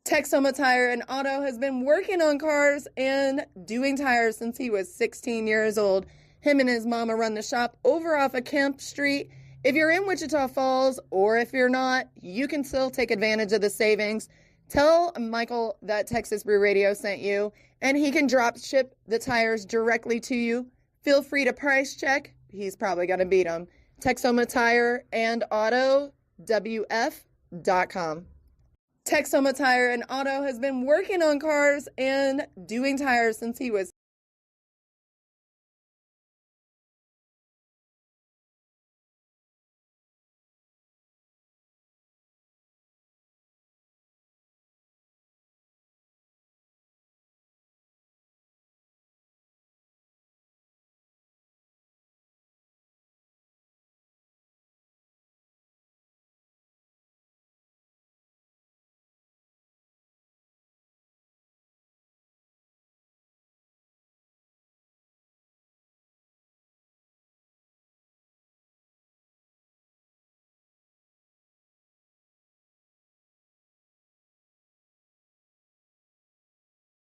Texoma Tire and Auto has been working on cars and doing tires since he was 16 years old. Him and his mama run the shop over off of Kemp Street. If you're in Wichita Falls, or if you're not, you can still take advantage of the savings. Tell Michael that Texas Brew Radio sent you, and he can drop ship the tires directly to you. Feel free to price check. He's probably going to beat them. Texoma Tire and Auto, WF.com. Texoma Tire and Auto has been working on cars and doing tires since he was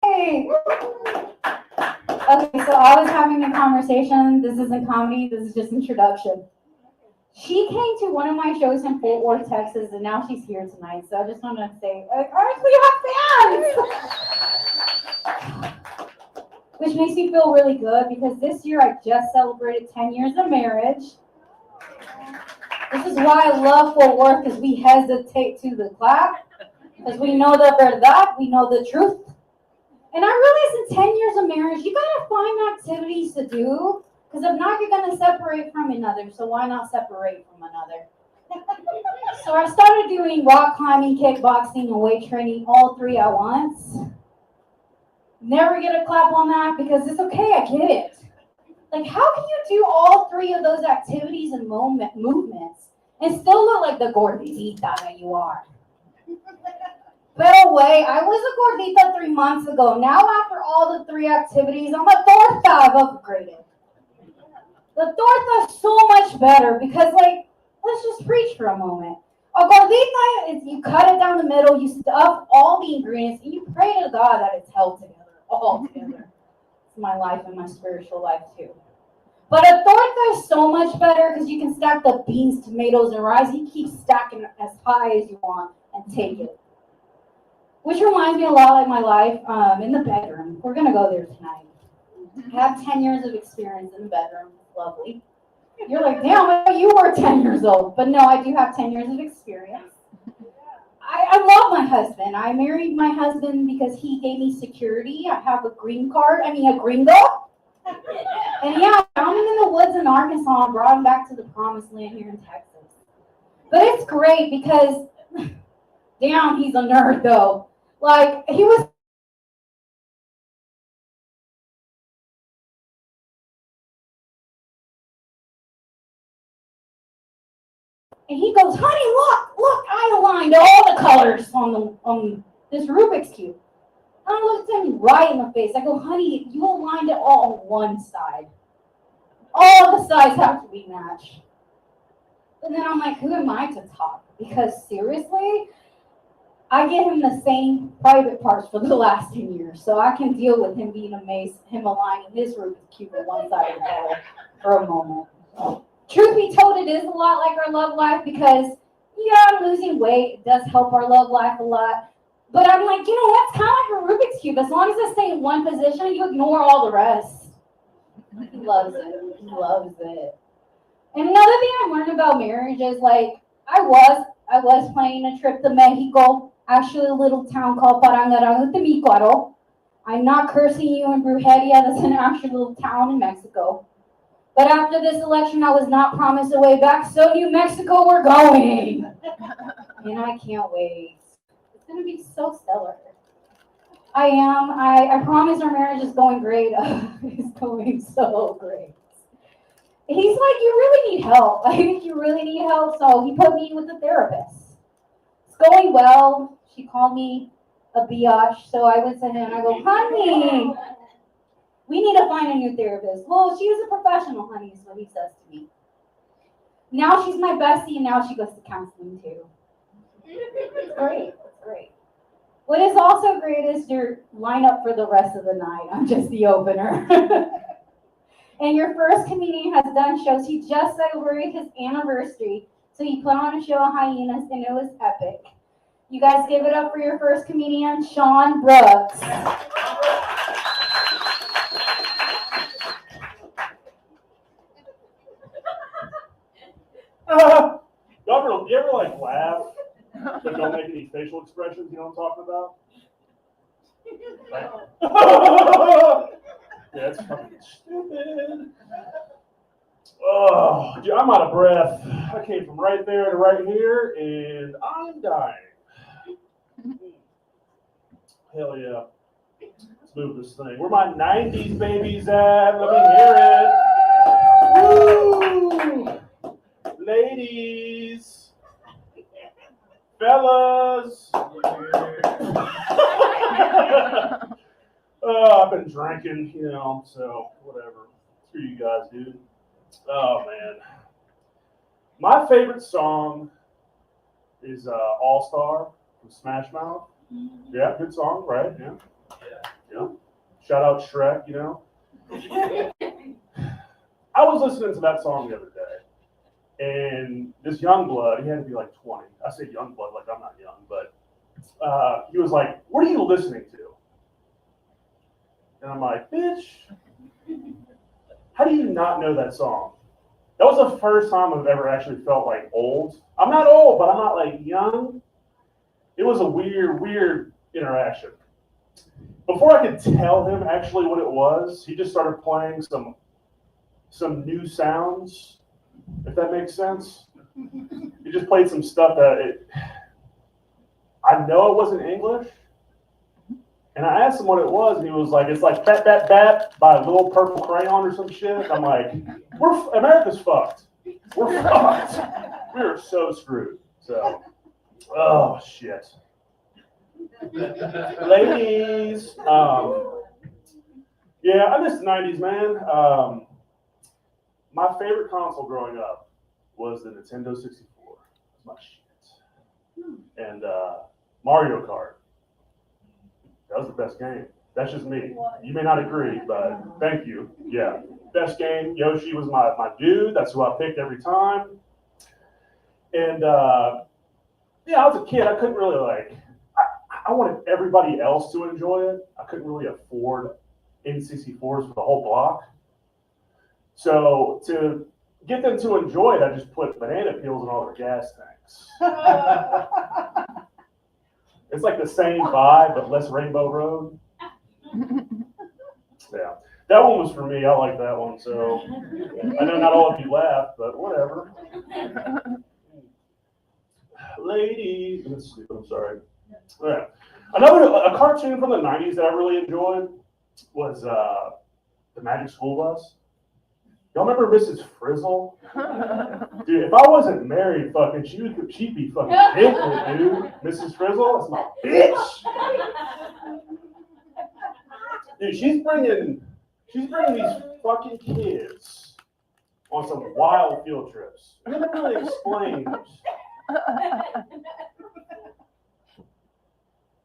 Hey. Okay, so I was having a conversation. This isn't comedy. This is just introduction. She came to one of my shows in Fort Worth, Texas, and now she's here tonight. So I just want to say, ours, we have fans! Which makes me feel really good because this year I just celebrated 10 years of marriage. This is why I love Fort Worth, because we hesitate to the clap, because we know the verdad, we know the truth. And I realized in 10 years of marriage, you gotta find activities to do, because if not, you're gonna separate from another. So why not separate from another? So I started doing rock climbing, kickboxing, and weight training, all three at once. Never get a clap on that because it's okay, I get it. Like, how can you do all three of those activities and movements and still look like the gordita that you are? But away, I was a gordita 3 months ago. Now, after all the three activities, I'm a torta. I've upgraded. The torta is so much better because, like, let's just preach for a moment. A gordita is you cut it down the middle, you stuff all the ingredients, and you pray to God that it's held together, all together. It's my life and my spiritual life, too. But a torta is so much better because you can stack the beans, tomatoes, and rice. You keep stacking it as high as you want and take it. Which reminds me a lot like my life in the bedroom. We're going to go there tonight. I have 10 years of experience in the bedroom. Lovely. You're like, damn, you were 10 years old. But no, I do have 10 years of experience. I love my husband. I married my husband because he gave me security. I have a green card. I mean, a gringo. And yeah, I found him in the woods in Arkansas and brought him back to the promised land here in Texas. But it's great because, damn, he's a nerd though. Like, he was. And he goes, honey, look, I aligned all the colors on this Rubik's Cube. I looked him right in the face. I go, honey, you aligned it all on one side. All the sides have to be matched. And then I'm like, who am I to talk? Because seriously, I get him the same private parts for the last 10 years. So I can deal with him being amazed, him aligning his Rubik's Cube on one side of the ball for a moment. Truth be told, it is a lot like our love life because, yeah, losing weight it does help our love life a lot. But I'm like, you know what? It's kind of like a Rubik's Cube. As long as it stays in one position, you ignore all the rest. He loves it. He loves it. And another thing I learned about marriage is, like, I was planning a trip to Mexico, actually a little town called Parangaranga, Temicuaro. I'm not cursing you in Brujeria. That's an actual little town in Mexico. But after this election, I was not promised a way back, so New Mexico, we're going. And I can't wait. It's going to be so stellar. I am. I promise our marriage is going great. It's going so great. He's like, you really need help. I think you really need help. So he put me with a therapist. It's going well. She called me a biatch. So I went to him and I go, honey, we need to find a new therapist. Well, she was a professional, honey, is what he says to me. Now she's my bestie, and now she goes to counseling, too. It's great. It's great. What is all also great is your lineup for the rest of the night. I'm just the opener. And your first comedian has done shows. He just celebrated his anniversary, so he put on a show at Hyenas, and it was epic. You guys give it up for your first comedian, Sean Brooks. You ever like laugh but don't make any facial expressions? You know what I'm talking about? Yeah, it's fucking stupid. Oh, dude, I'm out of breath. I came from right there to right here, and I'm dying. Hell yeah. Let's move this thing. Where my 90s babies at? Let me hear it. Woo! Ladies. Fellas. I've been drinking, so whatever. Screw you guys, dude. Oh, man. My favorite song is All Star from Smash Mouth. Yeah, good song, right? Yeah. Shout out Shrek, I was listening to that song the other day, and this young blood, he had to be like 20. I say young blood like I'm not young, but he was like, "What are you listening to?" And I'm like, "Bitch, how do you not know that song?" That was the first time I've ever actually felt like old. I'm not old, but I'm not like young. It was a weird interaction. Before I could tell him actually what it was, he just started playing some new sounds, if that makes sense. He just played some stuff that I know it wasn't English. And I asked him what it was, and he was like, "It's like Bat Bat Bat by Little Purple Crayon or some shit." I'm like, America's fucked. We're fucked. We are so screwed. So, oh shit. Ladies, yeah, I miss the 90s, man. My favorite console growing up was the Nintendo 64. That's my shit. And Mario Kart. That was the best game. That's just me. You may not agree, but thank you. Yeah, best game. Yoshi was my dude. That's who I picked every time. And yeah, I was a kid. I couldn't really I wanted everybody else to enjoy it. I couldn't really afford N64s for the whole block. So to get them to enjoy it, I just put banana peels in all their gas tanks. It's like the same vibe, but less Rainbow Road. Yeah, that one was for me. I like that one. So I know not all of you laughed, but whatever. Ladies, that's stupid. I'm sorry. All right. A cartoon from the 90s that I really enjoyed was the Magic School Bus. Y'all remember Mrs. Frizzle? Dude, if I wasn't married, she'd be fucking pimping, dude. Mrs. Frizzle, that's my bitch. Dude, she's bringing these fucking kids on some wild field trips. I never really explained.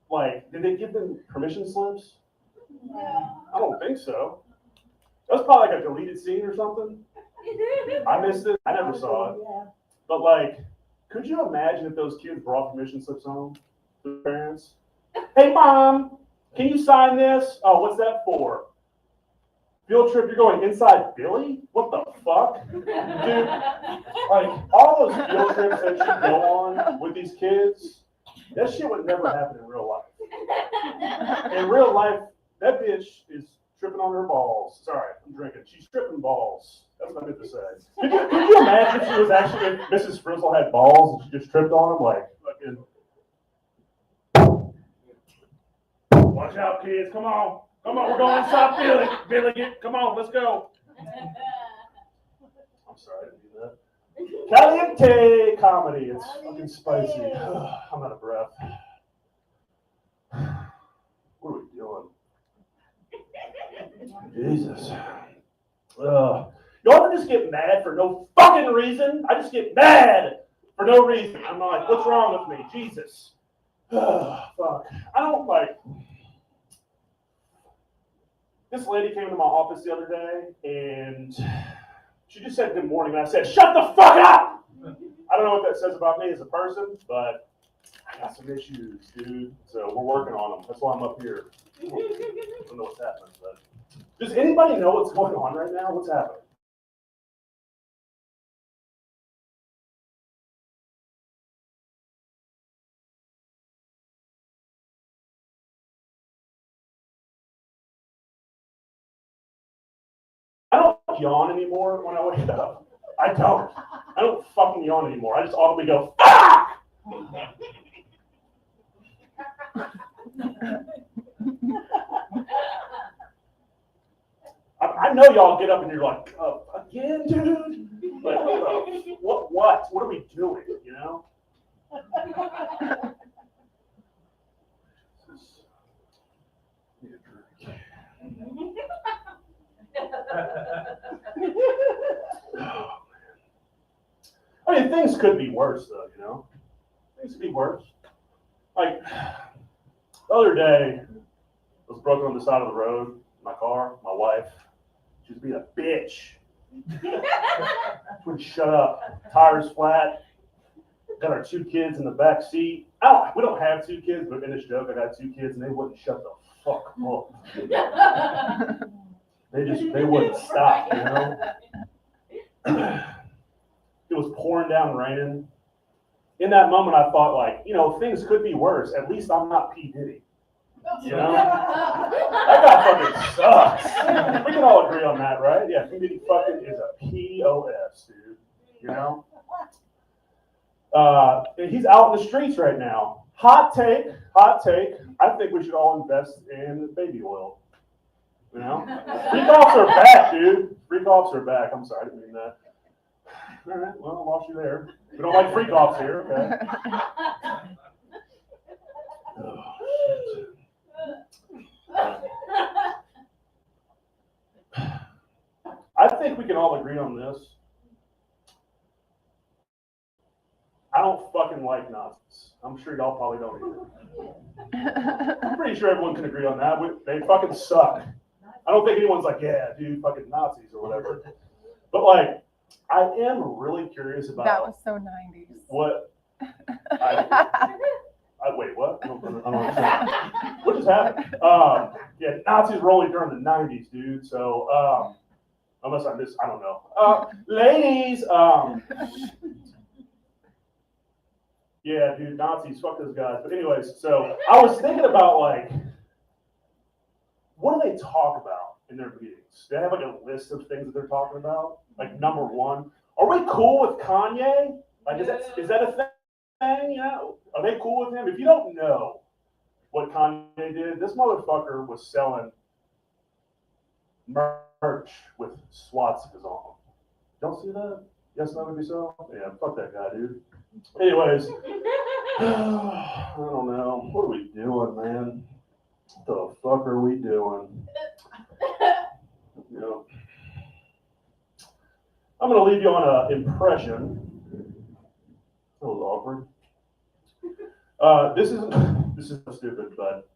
Like, did they give them permission slips? I don't think so. That was probably like a deleted scene or something. I missed it. I never saw it. But like, could you imagine if those kids brought permission slips home to their parents? Hey, Mom, can you sign this? Oh, what's that for? Field trip, you're going inside Billy? What the fuck? Dude, like, all those field trips that you go on with these kids, that shit would never happen in real life. In real life, that bitch is tripping on her balls. Sorry, I'm drinking. She's tripping balls. That's what I meant to say. Could you imagine if she was actually, if Mrs. Frizzle had balls and she just tripped on them? Like, fucking. Watch out, kids. Come on. Come on, we're going inside Billy. Billy, come on, let's go. I'm sorry, I didn't do that. Caliente comedy. It's fucking spicy. I'm out of breath. What are we doing? Jesus. Y'all ever just get mad for no fucking reason? I just get mad for no reason. I'm like, what's wrong with me? Jesus. Fuck. I don't like. This lady came to my office the other day and she just said good morning, and I said, "Shut the fuck up!" I don't know what that says about me as a person, but I got some issues, dude. So we're working on them. That's why I'm up here. I don't know what's happening, but does anybody know what's going on right now? What's happening? I don't yawn anymore when I wake up. I don't. I don't fucking yawn anymore. I just audibly go, "Fuck!" I know y'all get up and you're like, again, dude? Like, what are we doing, you know? Need a drink. I mean, things could be worse, though, you know? Things could be worse. Like, the other day, I was broken on the side of the road, my car, my wife. She was being a bitch. She wouldn't shut up. Tires flat. Got our 2 kids in the back seat. We don't have 2 kids, but in this joke, I got 2 kids, and they wouldn't shut the fuck up. They wouldn't stop, you know? It was pouring down raining. In that moment, I thought, like, you know, things could be worse. At least I'm not P. Diddy. You know? That guy fucking sucks. We can all agree on that, right? Yeah, P. Diddy fucking is a POS, dude. You know? And he's out in the streets right now. Hot take. I think we should all invest in baby oil. You know? Freak offs are back, dude. Freak offs are back. I'm sorry, I didn't mean that. All right, well, I lost you there. We don't like freak offs here, okay? Oh, shit. I think we can all agree on this. I don't fucking like Nazis. I'm sure y'all probably don't either. I'm pretty sure everyone can agree on that. They fucking suck. I don't think anyone's like, yeah, dude, fucking Nazis or whatever. But like, I am really curious about. That was so 90s. What? Wait, what? I don't understand. What just happened? Yeah, Nazis were only during the 90s, dude. So, unless I missed, I don't know. Ladies, yeah, dude, Nazis, fuck those guys. But anyways, so I was thinking about, like, what do they talk about in their meetings? Do they have like a list of things that they're talking about? Like, number one, are we cool with Kanye? Like, is that a thing? You know, are they cool with him? If you don't know what Kanye did, this motherfucker was selling merch with swastikas on them. Don't see that? Yes, that would be so. Yeah, fuck that guy, dude. Anyways, I don't know. What are we doing, man? What the fuck are we doing? You know, I'm gonna leave you on an impression. That was awkward. This is so stupid, but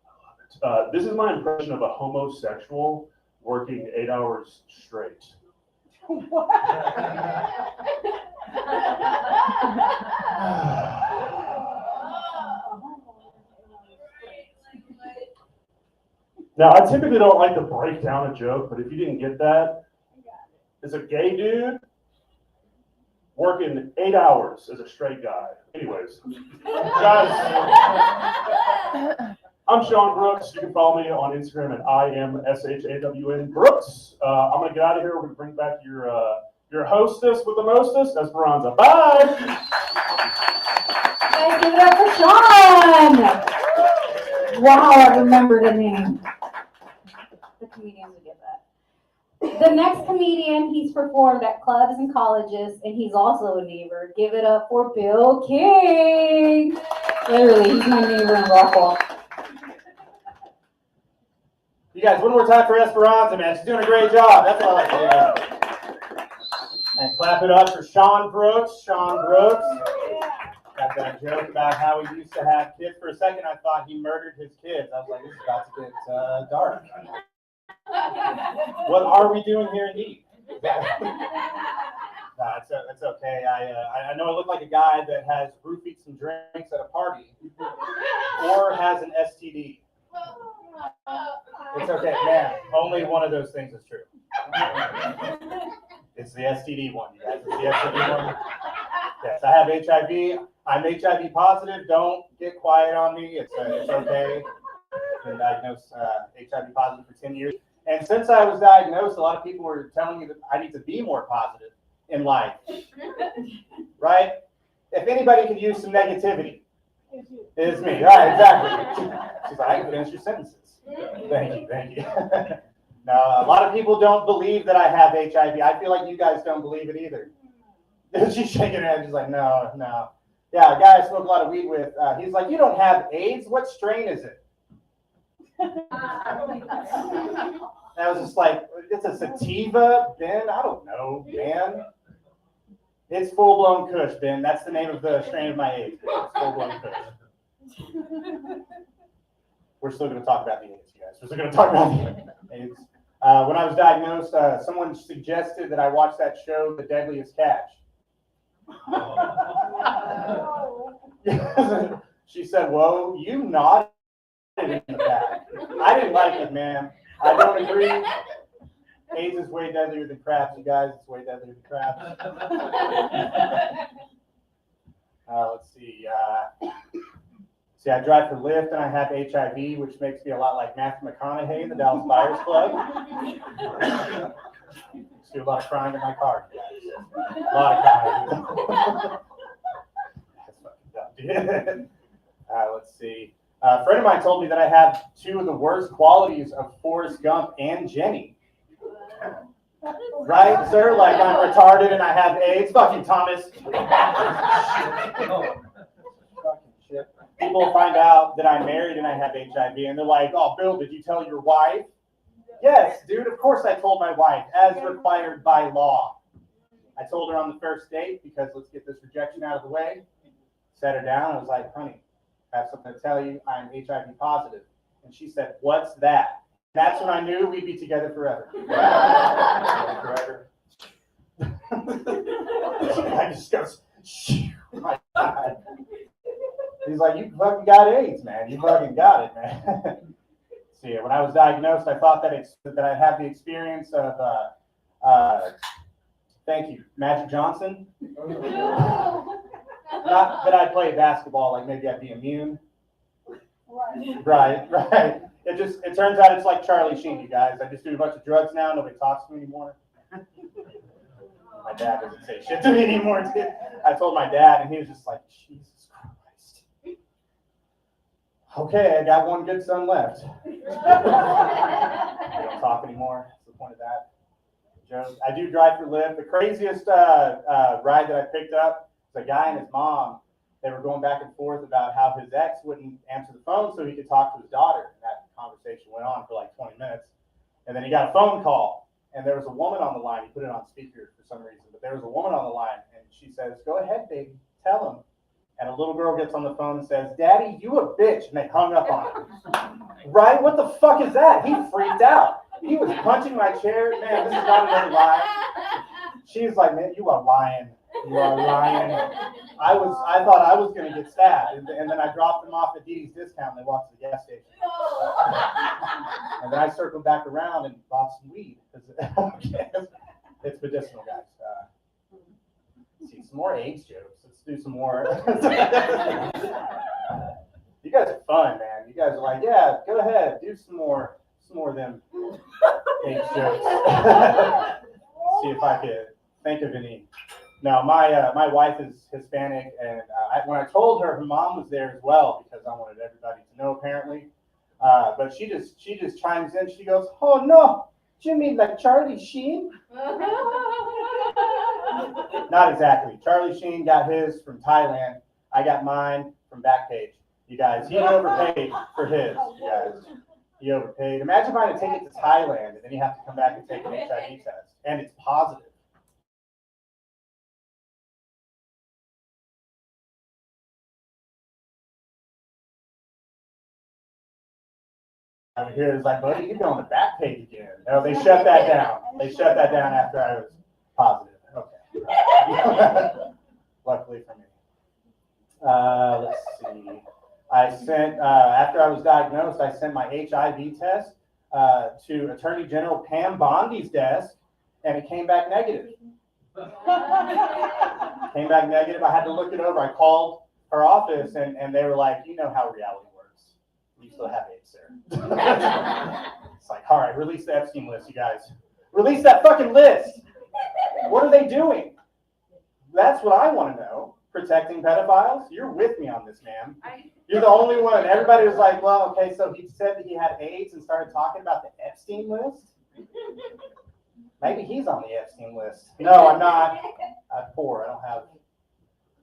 this is my impression of a homosexual working 8 hours straight. What? Now, I typically don't like to break down a joke, but if you didn't get that, it's a gay dude working 8 hours as a straight guy. Anyways, guys, I'm Sean Brooks. You can follow me on Instagram at IamShawn Brooks. I'm going to get out of here. We're going to bring back your hostess with the mostest, Esperanza. Bye! Guys, give it up for Sean! Wow, I remember the name. The comedians will get that. The next comedian, he's performed at clubs and colleges, and he's also a neighbor. Give it up for Bill King. Literally, he's my neighbor in Rockwall. You guys, one more time for Esperanza, man. She's doing a great job. That's all I can do. And clap it up for Sean Brooks. Sean Brooks. Got that joke about how he used to have kids. For a second, I thought he murdered his kids. I was like, this is about to get dark. What are we doing here indeed? No, it's okay. I know I look like a guy that has roofied some drinks at a party or has an STD. It's okay, man. Only one of those things is true. It's the STD one, you guys. It's the STD one. Yes, I have HIV. I'm HIV positive. Don't get quiet on me. It's okay. I've been diagnosed HIV positive for 10 years. And since I was diagnosed, a lot of people were telling me that I need to be more positive in life. Right? If anybody could use some negativity, it's me. Right, exactly. She's like, I can finish your sentences. Thank you. Now, a lot of people don't believe that I have HIV. I feel like you guys don't believe it either. She's shaking her head. She's like, no. Yeah, a guy I smoke a lot of weed with, he's like, you don't have AIDS? What strain is it? I was just like, it's a sativa, Ben? I don't know, man. It's full-blown Kush, Ben. That's the name of the strain of my AIDS. It's full-blown Kush. We're still going to talk about the AIDS, you guys. We're still going to talk about the AIDS. When I was diagnosed, someone suggested that I watch that show, The Deadliest Catch. She said, whoa, you nodded in the back. I didn't like it, man. I don't agree. AIDS is way deadlier than craps, you guys. It's way deadlier than craps. Let's see. I drive for Lyft and I have HIV, which makes me a lot like Matthew McConaughey in the Dallas Buyers Club. Just do a lot of crying in my car, you guys. A lot of crying. That's fucking dumb, dude. Let's see. A friend of mine told me that I have two of the worst qualities of Forrest Gump and Jenny. Right, sir? Like I'm retarded and I have AIDS. Fucking Thomas. Fucking shit. People find out that I'm married and I have HIV and they're like, oh, Bill, did you tell your wife? Yes, dude, of course I told my wife, as required by law. I told her on the first date because let's get this rejection out of the way. Set her down. I was like, honey, I have something to tell you. I'm HIV positive. And she said, what's that? That's when I knew we'd be together forever. Forever. I just goes, my God. He's like, you fucking got AIDS, man. You fucking got it, man. So yeah, when I was diagnosed, I thought that I had the experience of, thank you, Magic Johnson. Not that I play basketball, like maybe I'd be immune. Right. It turns out it's like Charlie Sheen, you guys. I just do a bunch of drugs now. Nobody talks to me anymore. My dad doesn't say shit to me anymore. I told my dad, and he was just like, Jesus Christ. Okay, I got one good son left. We don't talk anymore. That's the point of that. Joke. I do drive for Lyft. The craziest ride that I picked up was a guy and his mom. They were going back and forth about how his ex wouldn't answer the phone so he could talk to his daughter. And that conversation went on for like 20 minutes. And then he got a phone call, and there was a woman on the line. He put it on speaker for some reason, but there was a woman on the line, and she says, go ahead, baby, tell him. And a little girl gets on the phone and says, Daddy, you a bitch. And they hung up on him. Right? What the fuck is that? He freaked out. He was punching my chair. Man, this is not another lie. She's like, man, you are lying. You are lying. I thought I was going to get stabbed. And then I dropped them off at Dee Dee's Discount and they walked to the gas station. And then I circled back around and bought some weed. It's medicinal, guys. See, some more AIDS jokes. Let's do some more. You guys are fun, man. You guys are like, yeah, go ahead. Do some more of them AIDS jokes. See if I could think of any. Now, my wife is Hispanic, and when I told her mom was there as well, because I wanted everybody to know, apparently. But she just chimes in. She goes, "Oh no, do you mean like Charlie Sheen?" Not exactly. Charlie Sheen got his from Thailand. I got mine from Backpage. You guys, he overpaid for his. You guys, he overpaid. Imagine buying a ticket to Thailand, and then you have to come back and take an HIV test, and it's positive. over here is like, buddy, you're going to Backpage again. No, they shut that down. They shut that down after I was positive. Okay. Luckily for me. Let's see. I sent, after I was diagnosed, I sent my HIV test to Attorney General Pam Bondi's desk, and it came back negative. Came back negative. I had to look it over. I called her office, and they were like, you know how reality works. You still have AIDS, sir. It's like, all right, release the Epstein list, you guys. Release that fucking list. What are they doing? That's what I want to know. Protecting pedophiles? You're with me on this, ma'am. You're the only one. Everybody was like, well, okay, so he said that he had AIDS and started talking about the Epstein list. Maybe he's on the Epstein list. No, I'm not. I'm poor. I don't have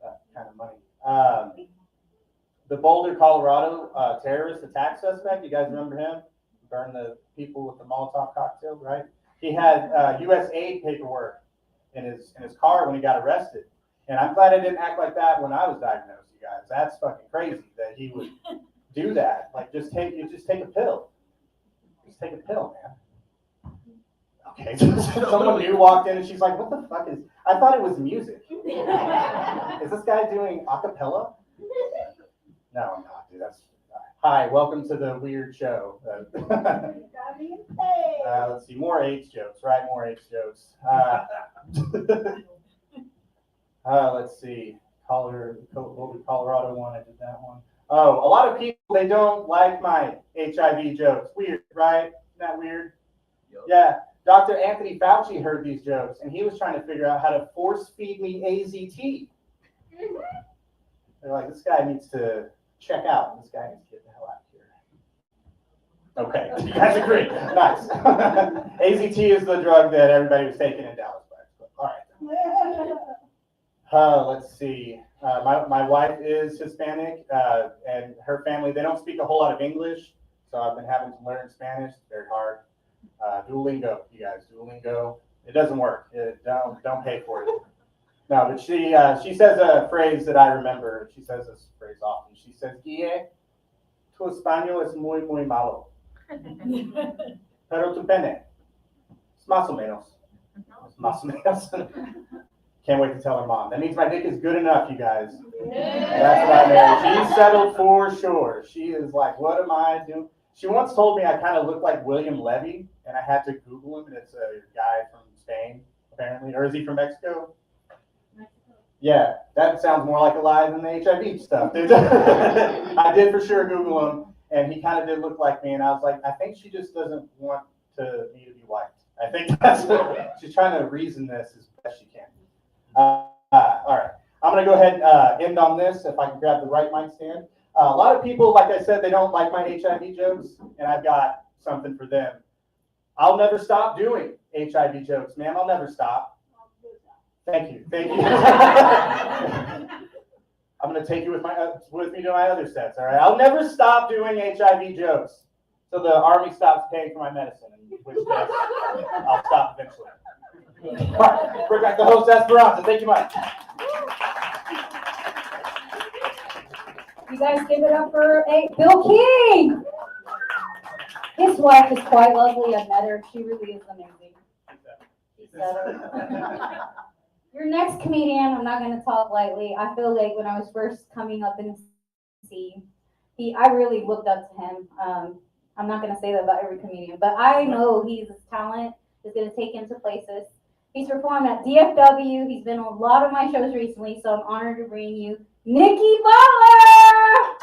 that kind of money. The Boulder, Colorado terrorist attack suspect, you guys remember him? Burned the people with the Molotov cocktail, right? He had U.S. aid paperwork in his car when he got arrested. And I'm glad I didn't act like that when I was diagnosed, you guys. That's fucking crazy that he would do that. Like, just take a pill. Just take a pill, man. Okay, someone new walked in and she's like, what the fuck is, I thought it was music. Is this guy doing a cappella? No, I'm not, dude. That's, hi, welcome to the weird show. Let's see, more AIDS jokes, right? More AIDS jokes. Let's see, Colorado one, I did that one. Oh, a lot of people, they don't like my HIV jokes. Weird, right? Isn't that weird? Yep. Yeah, Dr. Anthony Fauci heard these jokes, and he was trying to figure out how to force feed me AZT. They're like, this guy needs to check out. This guy needs to get the hell out of here. Okay, you guys agree. Nice. AZT is the drug that everybody was taking in Dallas. All right. Let's see. My wife is Hispanic, and her family, they don't speak a whole lot of English, so I've been having to learn Spanish. It's very hard. Duolingo, you guys, Duolingo. It doesn't work. Don't pay for it. No, but she says a phrase that I remember. She says this phrase often. She says, Guille, tu español es muy, muy malo. Pero tu pene es más o menos. Es más o menos. Can't wait to tell her mom. That means my dick is good enough, you guys. That's what I married. She's settled for sure. She is like, what am I doing? She once told me I kind of look like William Levy, and I had to Google him, and it's a guy from Spain, apparently. Or is he from Mexico? Yeah, that sounds more like a lie than the HIV stuff. I did for sure Google him, and he kind of did look like me, and I was like, I think she just doesn't want me to be white. I think that's she's trying to reason this as best she can. All right, I'm going to go ahead and end on this, if I can grab the right mic stand. A lot of people, like I said, they don't like my HIV jokes, and I've got something for them. I'll never stop doing HIV jokes, ma'am. I'll never stop. Thank you. Thank you. I'm going to take you with me to my other sets, all right? I'll never stop doing HIV jokes. So the Army stops paying for my medicine, in which case I'll stop eventually. All right, bring back the host, Esperanza. Thank you much. You guys give it up for Bill King. His wife is quite lovely. I've met her. She really is amazing. Your next comedian, I'm not going to talk lightly. I feel like when I was first coming up in the scene, I really looked up to him. I'm not going to say that about every comedian, but I know his talent is going to take him to places. He's performed at DFW. He's been on a lot of my shows recently, so I'm honored to bring you Nikki Butler.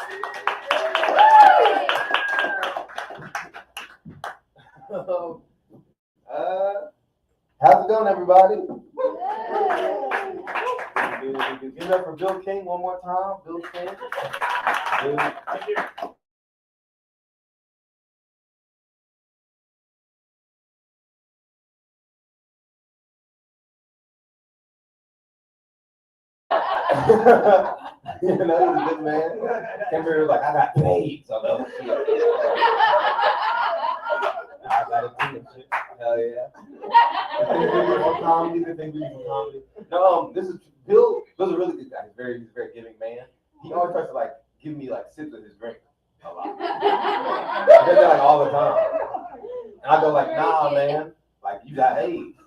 How's it going, everybody? Give it up for Bill King one more time. Bill King. Thank you. You know, he's a good man. Kimber was like, I got paid, so no shit. I got a team shit. Hell yeah. For comedy, the thing for comedy. No, this is Bill. Bill's a really good guy. He's a very giving man. He always tries to like give me like sips of his drink a lot. does that like all the time. And I go like, nah, man, like you got AIDS.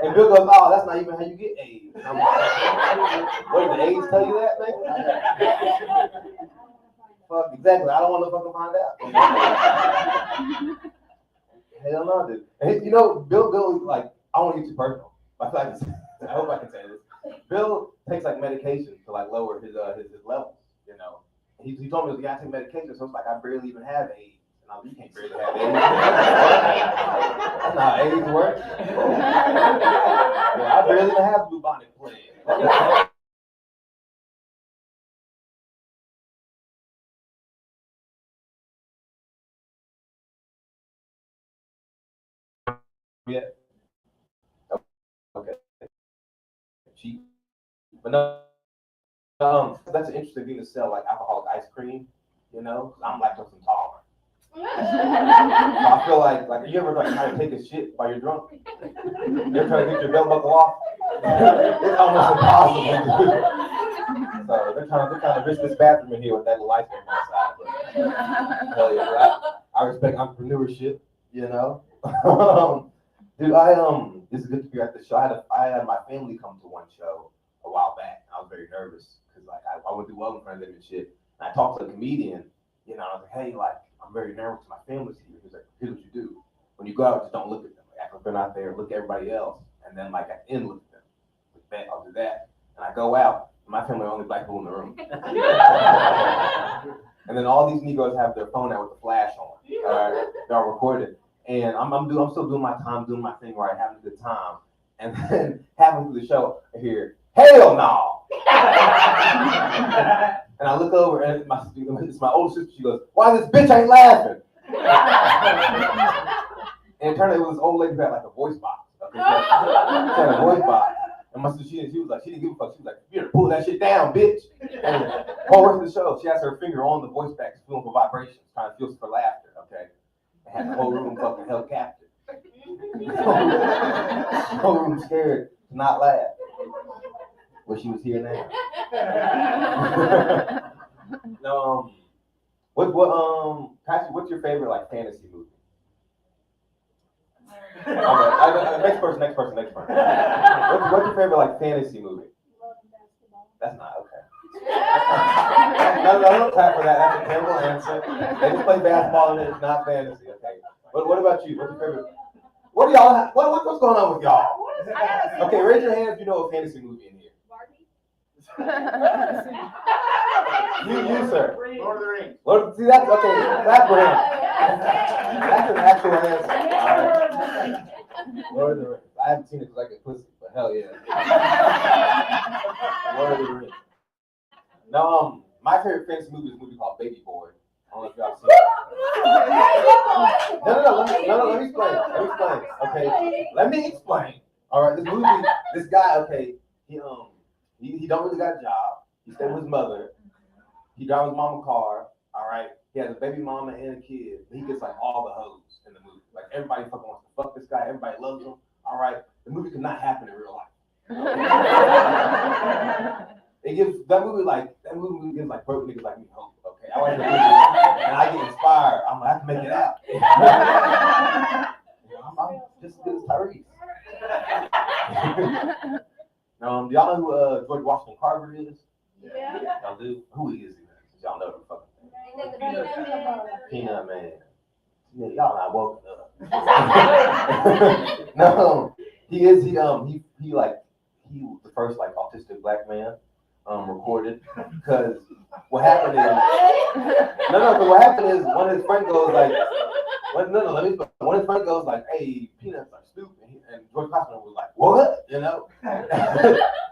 And Bill goes, oh, that's not even how you get AIDS. And I'm like, wait, the AIDS tell you that, man? Fuck, exactly. I don't want to fucking find out. Hell no, dude. And you know, Bill, like, I don't want to get too personal. I hope I can say this. Bill takes like medication to like lower his levels, you know. He told me you gotta take medication, so it's like I barely even have AIDS. And I'm like, you can't barely have AIDS. That's not how AIDS works. Yeah, I barely even have bubonic plague. Yeah. Okay. Cheap. But no, that's an interesting thing to sell, like alcoholic ice cream, you know, 'cause I'm lactose intolerant. So I feel like you ever like try to take a shit while you're drunk? You ever try to get your belt buckle off? It's almost impossible. So they're trying to risk this bathroom in here with that little ice cream outside. Hell yeah, I respect entrepreneurship, you know. Dude, this is good to be at the show. I had my family come to one show a while back. I was very nervous because like I went through well in front of them and shit. And I talked to a comedian, you know, I was like, hey, like I'm very nervous. My family's here. He's like, here's what you do. When you go out, just don't look at them. Like, act like they're not there. Look at everybody else. And then like at the end, look at them. Like that, I'll do that. And I go out. And my family are the only black people in the room. And then all these Negroes have their phone out with the flash on. They're all recorded. And I'm still doing my time, doing my thing, right, having a good time. And then halfway through the show, I hear, hell no! And I look over, and it's my older sister. She goes, why this bitch ain't laughing? And it turned out it was this old lady who had like a voice box. Okay? She had a voice box. And my sister, she was like, she didn't give a fuck. She was like, you better pull that shit down, bitch. And the whole rest of the show, she has her finger on the voice box, feeling for vibrations, trying to feel for laughter, okay? And had the whole room fucking held captive. The whole room scared to not laugh. But she was here now. No, Patrick, what's your favorite like fantasy movie? Next person. What's your favorite like fantasy movie? That's not okay. No, don't clap for that. That's a terrible answer. They just play basketball and it's not fantasy. Okay. What about you? What's your favorite? What do y'all have? What's going on with y'all? Okay, raise your hand if you know a fantasy movie in here. You, sir. Lord of the Rings. See, that's okay. That's for him. That's an actual answer. All right. Lord of the Rings. I haven't seen it because I get pussy, but hell yeah. Lord of the Rings. Now, my favorite fantasy movie is a movie called Baby Boy. I don't know if y'all seen it. No, let me explain. Okay, let me explain. All right, this movie, this guy, okay, he don't really got a job. He stayed with his mother. He drives his mama a car. All right, he has a baby mama and a kid. He gets like all the hoes in the movie. Like everybody fucking wants to fuck this guy. Everybody loves him. All right, the movie could not happen in real life. That movie gives like broke niggas like me hope. Okay, I watch the movie and I get inspired. I'm like, I have to make it out. I'm just as good as Tyrese. Do y'all know who George Washington Carver is? Yeah. Y'all do? Who he is? Y'all know the fucking thing. Peanut Man. Yeah, y'all not woke up. No, he was the first like autistic black man recorded because what happened is one of his friends goes like one of his friends goes like, hey, peanuts are stupid, and George Washington was like, what? You know?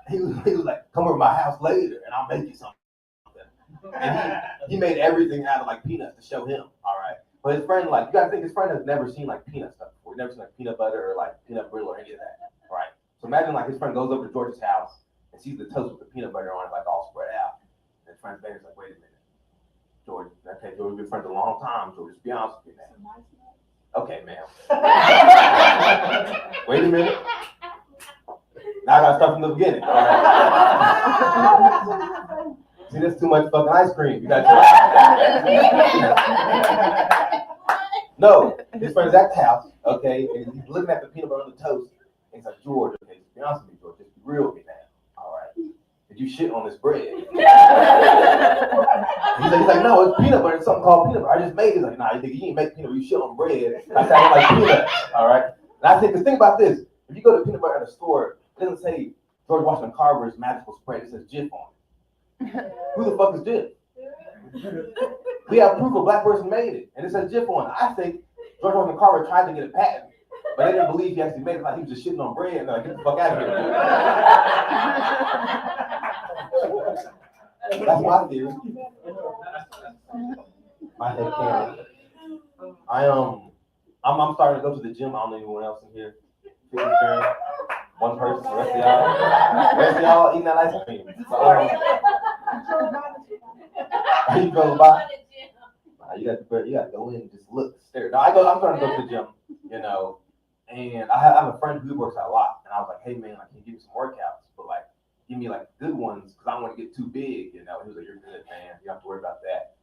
he was like, come over to my house later and I'll make you something. And he made everything out of like peanuts to show him, all right. But his friend, like, you gotta think his friend has never seen like peanut stuff before. He's never seen like peanut butter or like peanut brittle or any of that, right? So imagine like his friend goes over to George's house and sees the toast with the peanut butter on it, like all spread out. And his friend's like, wait a minute, George, okay, George, we've been friends a long time, George, just be honest with me, man. Okay, ma'am. Wait a minute. Now I gotta start from the beginning. All right. See, that's too much fucking ice cream. You gotta try. No, his friend is at the house, okay, and he's looking at the peanut butter on the toast, and he's like, George, okay, just be honest with me, George, just be real with me now. All right. Did you shit on this bread? He's like, no, it's peanut butter. It's something called peanut butter. I just made it. He's like, nah, you ain't make peanut butter. You shit on bread. I said, I like peanuts. All right. And I think, think about this. If you go to peanut butter at a store, it doesn't say George Washington Carver's magical spread. It says Jif on it. Who the fuck is Jif? We have proof a black person made it, and it says Jif on it. I think George Washington Carver tried to get a patent, but they didn't believe he actually made it. Like he was just shitting on bread, and they're like, get the fuck out of here. That's my theory. My head canon. I'm starting to go to the gym. I don't know anyone else in here. One person, the rest of y'all eating that ice cream. So, you go by. You got to go in and just look, stare. No, I'm trying to go to the gym, you know, and I have a friend who works out a lot, and I was like, hey man, I can give you some workouts, but like, give me like good ones because I don't want to get too big, you know. He was like, you're good, man. You don't have to worry about that.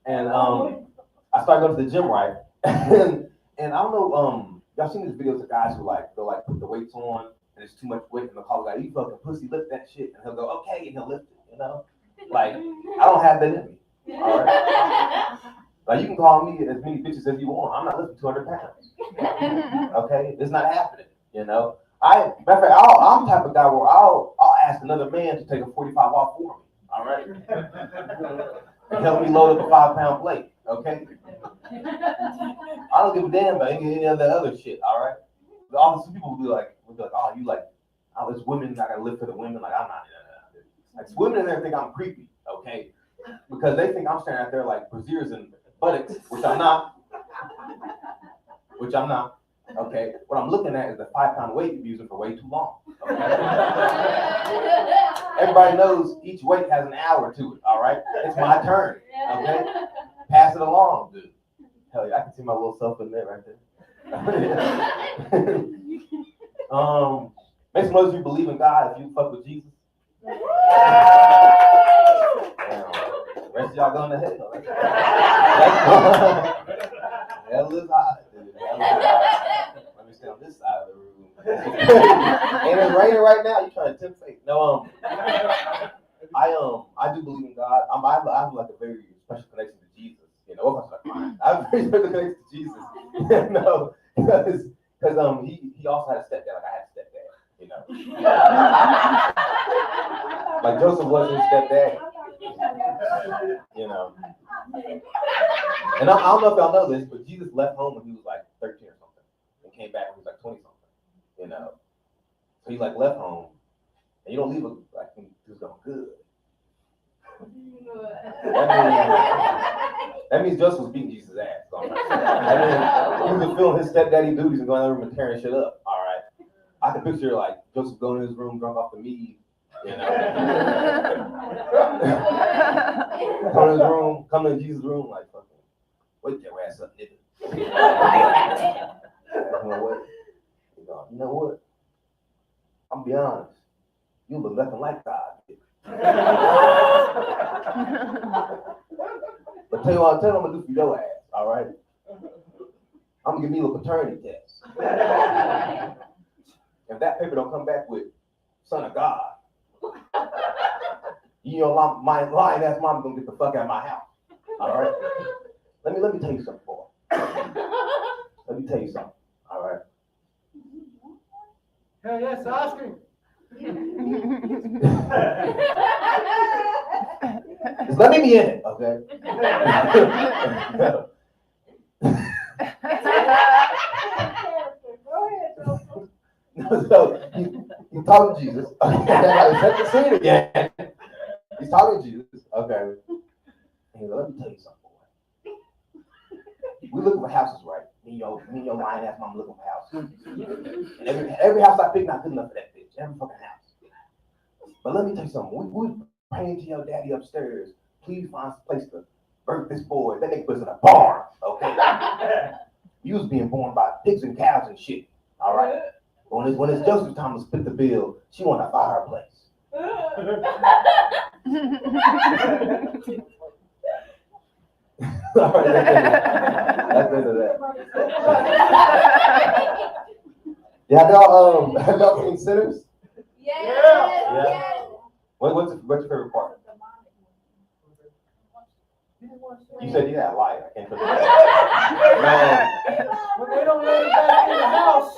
And I started going to the gym, right? and I don't know, y'all seen these videos of guys who like they'll like put the weights on and it's too much weight and they'll call the guy, you fucking pussy, lift that shit, and he'll go, okay, and he'll lift it, you know. Like I don't have that in me. All right. Like you can call me as many bitches as you want. I'm not lifting 200 pounds. Okay, it's not happening. You know. Matter of fact, I'm the type of guy where I'll ask another man to take a 45 off for me. All right. And help me load up a 5-pound plate. Okay. I don't give a damn about any of that other shit. All right. Some people will be like, oh, you like, oh, it's women. I gotta live for the women. Like I'm not. Like women in there think I'm creepy. Okay. Because they think I'm standing out there like brassieres and buttocks, which I'm not. Okay. What I'm looking at is the 5-pound weight you're using for way too long. Okay? Everybody knows each weight has an hour to it. All right. It's my turn. Okay. Pass it along, dude. Hell yeah, I can see my little self in there right there. Make some of you believe in God if you fuck with Jesus. Damn. The rest of y'all going to hell. Hell is hot, dude. Hell is hot. Let me stay on this side of the room. And it's raining right now. You trying to tempt fate? No, I do believe in God. I have like a very special connection to Jesus. You know, I have a very special connection to Jesus. No, because he also had a stepdad. Like I had a stepdad. You know, like Joseph wasn't his stepdad. You know, and I don't know if y'all know this, but Jesus left home when he was like 13 or something, and came back when he was like 20 something. You know, so he like left home, and you don't leave like he was going good. That means Joseph was beating Jesus' ass. So he was feeling his stepdaddy duties and going in the room and tearing shit up. All right, I can picture like Joseph going in his room drunk off the mead. You know, come to his room, come to Jesus' room, like fucking wake your ass up, nigga. You know what? I'm be honest. You look nothing like God. But tell you what I'm gonna do for your ass, all right? I'm gonna give you a paternity test. If that paper don't come back with son of God, you know my lying ass mom gonna get the fuck out of my house. All right? Let me tell you something, boy. Let me tell you something. All right. Hell yes, ice cream. Just let me be in it, okay? So he's talking to Jesus. Set the scene again. He's talking to Jesus. Okay. And he's like, let me tell you something, boy. We looking for houses, right? Me and your lying ass mom looking for houses. And every house I pick not good enough for that bitch. Every fucking house. But let me tell you something. We praying to your daddy upstairs. Please find a place to birth this boy. That nigga was in a barn, okay? You was being born by pigs and cows and shit. All right. When it's Joseph's time to split the bill, she want a fireplace. All right, that's the end of that. Yeah, have y'all seen Sinners? Yes. Yeah. What's your favorite part? You said yeah, I lied. I can't put that. When they don't let him back in the house.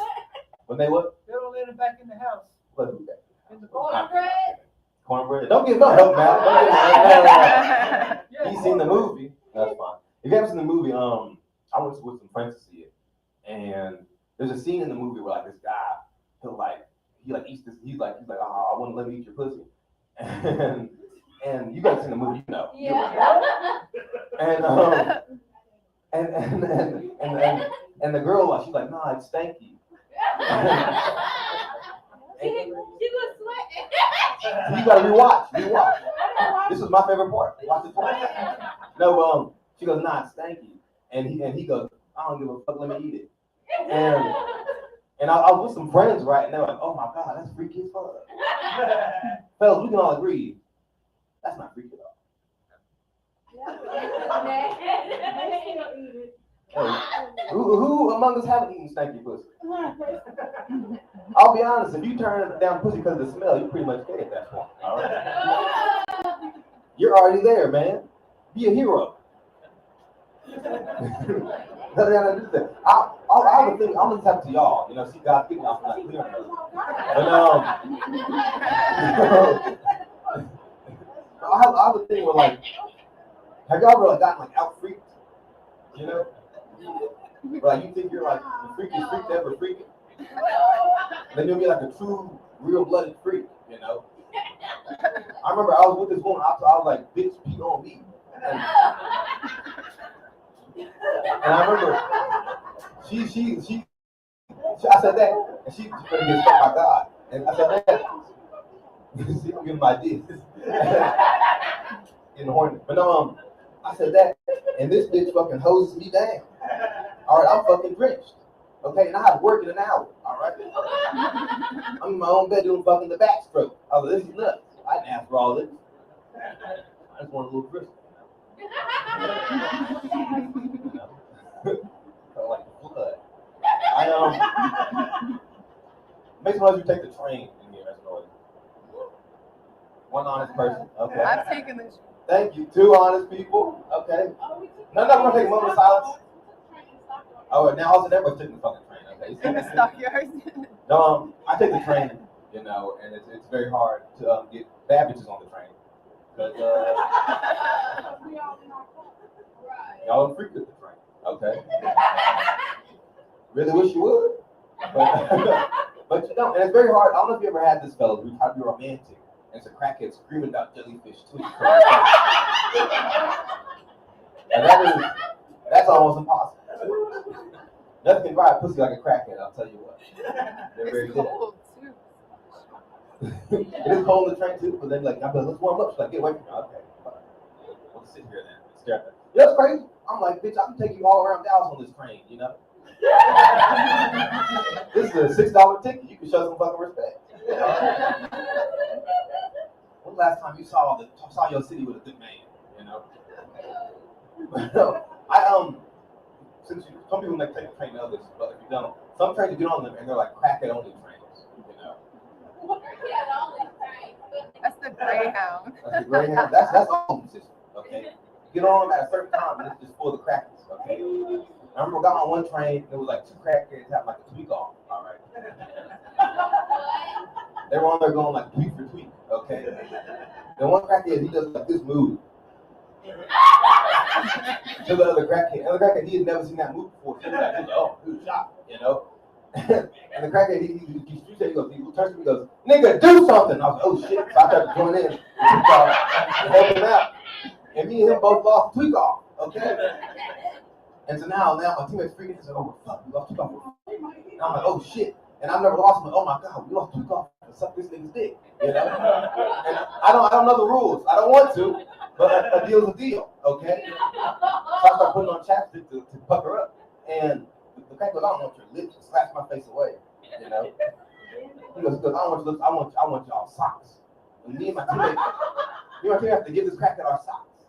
When they what? They don't let him back in the house. What is that? In the Cornbread. Cornbread. Don't give no help, man. Don't give no. He's seen the movie. That's fine. If you haven't seen the movie, I went with some friends to see it, and there's a scene in the movie where like this guy, he eats this. He's like, oh, I wouldn't let me eat your pussy, and you guys seen the movie, you know. Yeah. And the girl, she's like, nah, it's stanky. She was sweating. You gotta rewatch. This is my favorite part. Watch it twice. No, she goes, nah, it's stanky. And he goes, I don't give a fuck, let me eat it. And I was with some friends, right? And they were like, oh my God, that's freaky as fuck. Fellas, we can all agree, that's not freaky at all. Hey, who among us haven't eaten stanky pussy? I'll be honest, if you turn down pussy because of the smell, you're pretty much gay at that point. All right? You're already there, man. Be a hero. I have a thing. I'm gonna talk to y'all. You know, see God speaking off like clear. But I have a thing where like, have y'all ever gotten like out freaked? You know, like you think you're like the freakiest freak to ever freak it. Then you'll be like a true, real-blooded freak. You know. I remember I was with this woman. I was like, bitch, pee on me. And I remember she I said that, and she gonna get struck by God. And I said that. See, I'm giving my ideas. Getting horny. But no, I said that, and this bitch fucking hoses me down. All right, I'm fucking drenched. Okay, and I have to work in an hour. All right. I'm in my own bed doing fucking the backstroke. I was like, this is nuts. I didn't ask for all this. I just wanted a little crystal. Felt like blood. Make some noise if you take the train in here. That's noise. One honest person. Okay. I've taken this. Thank you. Two honest people. Okay. No, we're gonna take a moment of silence. Oh, now also everyone's taking the fucking train. Okay. In the stockyards. No, I take the train. You know, and it's very hard to get bad bitches on the train. Because y'all don't freak with the train. Okay. Really wish you would. But you don't. And it's very hard. I don't know if you ever had this, fellas. We try to be romantic. And it's a crackhead screaming about jellyfish tweets. And that's almost impossible. Nothing can ride pussy like a crackhead, I'll tell you what. They're very good. It is cold in the train too, but then like, I'm like, let's warm up. She's like, get away from me. Okay, fine. We'll sit here then. Stare at that. You know what's crazy? I'm like, bitch, I can take you all around Dallas on this train, you know? This is a $6 ticket. You can show some fucking respect. When the last time you saw your city with a good man, you know? Since some people like take a train to others, but if you don't, some trains you get on them and they're like crackhead only trains, you know? That's the Greyhound. That's the Greyhound. That's the home system, okay? Get on them at a certain time and it's just full of crackers, okay? I remember I got on one train, there was like two crackheads having like a tweak off, all right? They were on there going like tweak for tweak, okay? Then one crackhead, he does like this move. To the other crackhead. The other crackhead, he had never seen that move before. So he was like, oh, who's shot, you know? And the crackhead, he turns to me and goes, nigga, do something. I was like, oh shit. So I tried to join in and help him out. And me and him both lost tweak off, okay? And so now my teammates freaking out. Oh, fuck, we lost tweak off. And I'm like, oh shit. And I've never lost him. Oh my God, we lost tweak off. Suck this nigga's dick, you know? And I don't know the rules. I don't want to, but a deal's a deal, okay? So I started putting on chapstick to pucker up. And the crack goes, I don't want your lips to slash my face away, you know? He goes, I don't want your lips, I want y'all socks. And me and my teammate have to give this crackhead our socks.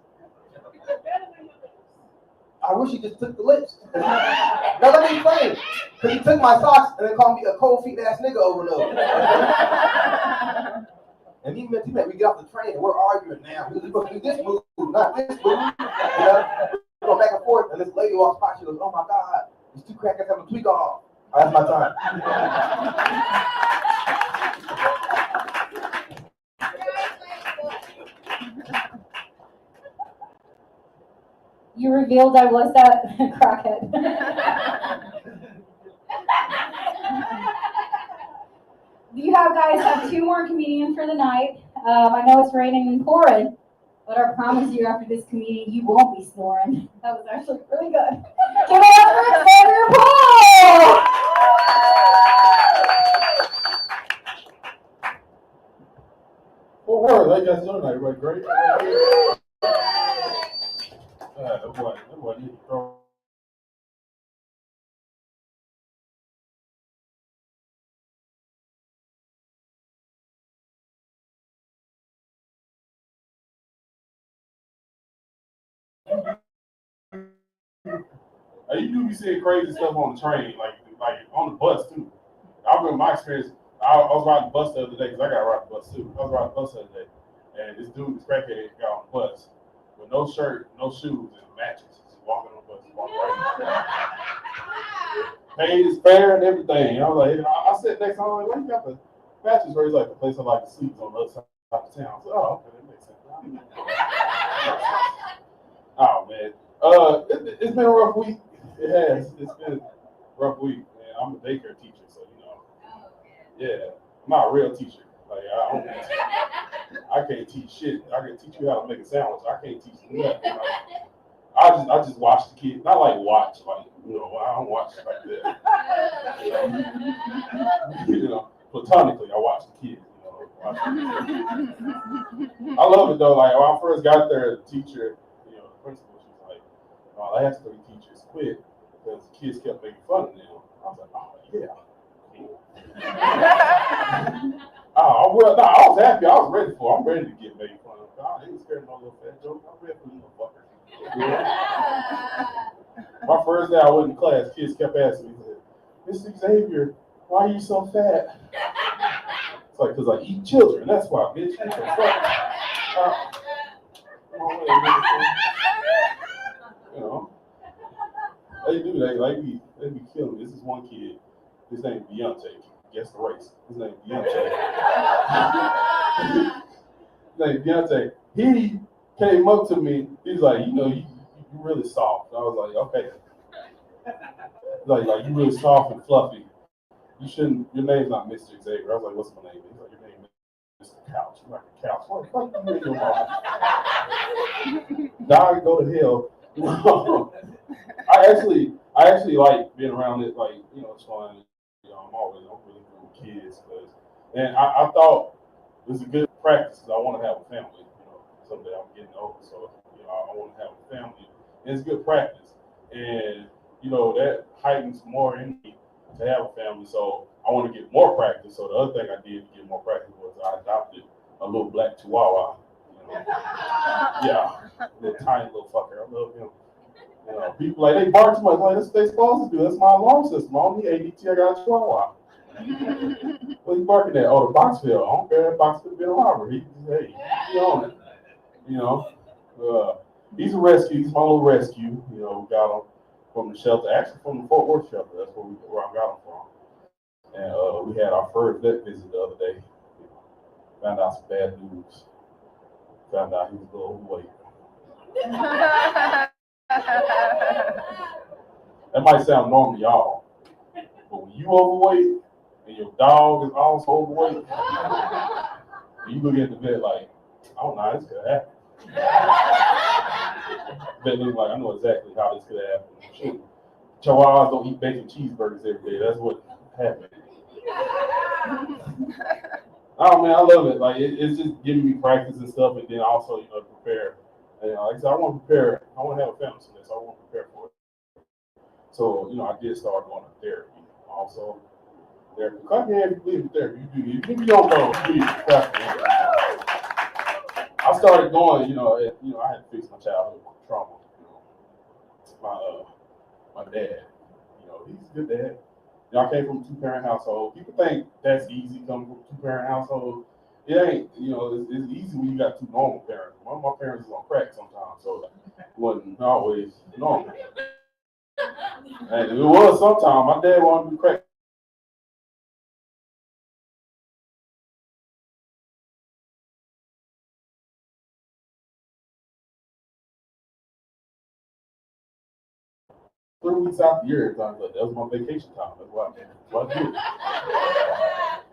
I wish he just took the lips. No, let me explain. Because he took my socks and then called me a cold feet ass nigga over and over. And me and my teammate, we get off the train and we're arguing now. We're supposed to do this move, not this move. You know? We're going back and forth, and this lady walks by. She goes, "Oh my God, these two crackers have a tweak off." Oh, that's my time. You revealed I was that crackhead. You guys have 2 more comedians for the night. I know it's raining and pouring, but I promise you after this comedian, you won't be snoring. That was actually really good. Give it up for Xavier Paul! What word? How you guys doing tonight? Everybody great? That boy need to throw. You do be seeing crazy stuff on the train, like on the bus too. I remember my experience. I was riding the bus the other day because I got to ride the bus too. I was riding the bus the other day, and this dude, this crackhead, got on the bus with no shirt, no shoes, and a mattress. Just walking on the bus, walking right. Paid his fare and everything. I was like, I sat next to him, like, why you got the mattress? Where he's like, the place I like to sleep is on the other side of town. I said, oh, okay, that makes sense. Oh man, it's been a rough week. It has. It's been a rough week, man. I'm a daycare teacher, so you know. Yeah, I'm not a real teacher. Like I can't teach shit. I can teach you how to make a sandwich. I can't teach you nothing. You know? I just watch the kids. Not like watch, like you know. I don't watch like that. You know, platonically, I watch the kids. You know, I love it though. Like when I first got there, the teacher, you know, the principal, she was like, "The last 3 teachers quit because the kids kept making fun of them." I was like, "Oh yeah." I was happy. I was ready for it. I'm ready to get made fun of. God, he was scared of no little fat joke. I'm ready for you motherfucker. Yeah. My first day I went in class, kids kept asking me, "Mr. Xavier, why are you so fat?" It's like, because I eat children. That's why, bitch. You know, they do. They be killing me. This is one kid. His name is Beyonce. Guess the race. His name is Beyonce. His name is Beyonce. He came up to me. He's like, you know, you really soft. I was like, okay. Like you really soft and fluffy. You shouldn't. Your name's not Mr. Xavier. I was like, what's my name? He's like, your name is Mr. Couch. I'm like a couch. What the fuck you mean, your mom? Die, go to hell. I actually like being around it. Like, you know, it's fun. You know, I'm really good with kids, and I thought it was a good practice because I want to have a family. You know, someday I'm getting older, so you know, I want to have a family, and it's good practice. And you know, that heightens more in me to have a family. So I want to get more practice. So the other thing I did to get more practice was I adopted a little black Chihuahua. You know, yeah, little tiny little fucker. I love him. You know, people like they bark too much. Like that's what they supposed to do. That's my alarm system. I don't need ADT. I got a Chihuahua. What are you barking at? Oh, the box fell. I don't care. That box could have been a robber. He on it. You know, he's a rescue. He's my little rescue. You know, we got him from the shelter, actually from the Fort Worth shelter. That's where I got him from. And we had our first vet visit the other day. Found out some bad news. Found out he was a little overweight. That might sound normal to y'all, but when you overweight and your dog is also overweight, and you look at the vet like, I don't know how this could happen. Vet looks like, I know exactly how this could happen. Shoot. Chihuahuas don't eat bacon cheeseburgers every day. That's what happened. Oh man, I love it. Like it's just giving me practice and stuff, and then also you know prepare. And like I said, I want to prepare. I want to have a family someday, so I want to prepare for it. So you know, I did start going to therapy. Also, therapy. Clap your hands if you believe in therapy. You do. If you don't go, please clap your hands. I started going, I had to fix my childhood trauma. My dad, he's a good dad. I came from a two-parent household. People think that's easy coming from a two-parent household. It ain't, it's easy when you got two normal parents. One of my parents is on crack sometimes, so it wasn't always normal. And it was sometimes. My dad wanted to do crack. Weeks out the year, that was my vacation time. That's what I did.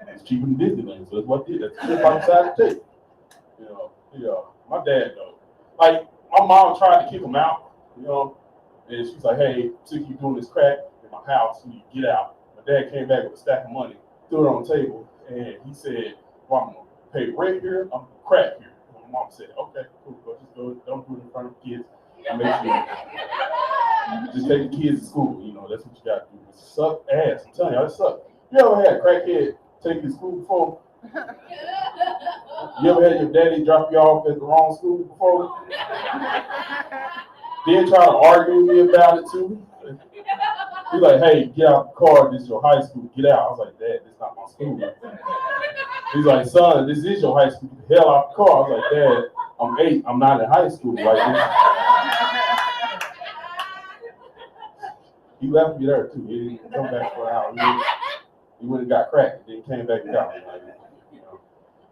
It's cheaper than Disneyland, so that's what I did. That's the trip I decided to take. My dad though. Like my mom tried to kick him out, and she's like, "Hey, sick of you doing this crack in my house, you need to get out." My dad came back with a stack of money, threw it on the table, and he said, "Well, I'm gonna pay rent here, I'm gonna crack here." And my mom said, "Okay, cool, but just go, don't do it in front of kids. I make sure just take the kids to school, that's what you got to do. It suck ass. I'm telling you, it suck. You ever had a crackhead take you to school before? You ever had your daddy drop you off at the wrong school before? Then try to argue with me about it too. He's like, "Hey, get out the car. This is your high school. Get out." I was like, "Dad, this is not my school." He's like, "Son, this is your high school. Get the hell out the car." I was like, "Dad, I'm 8. I'm not in high school right now." He left me there too. He didn't come back for an hour. He went and got cracked. Then came back and got me.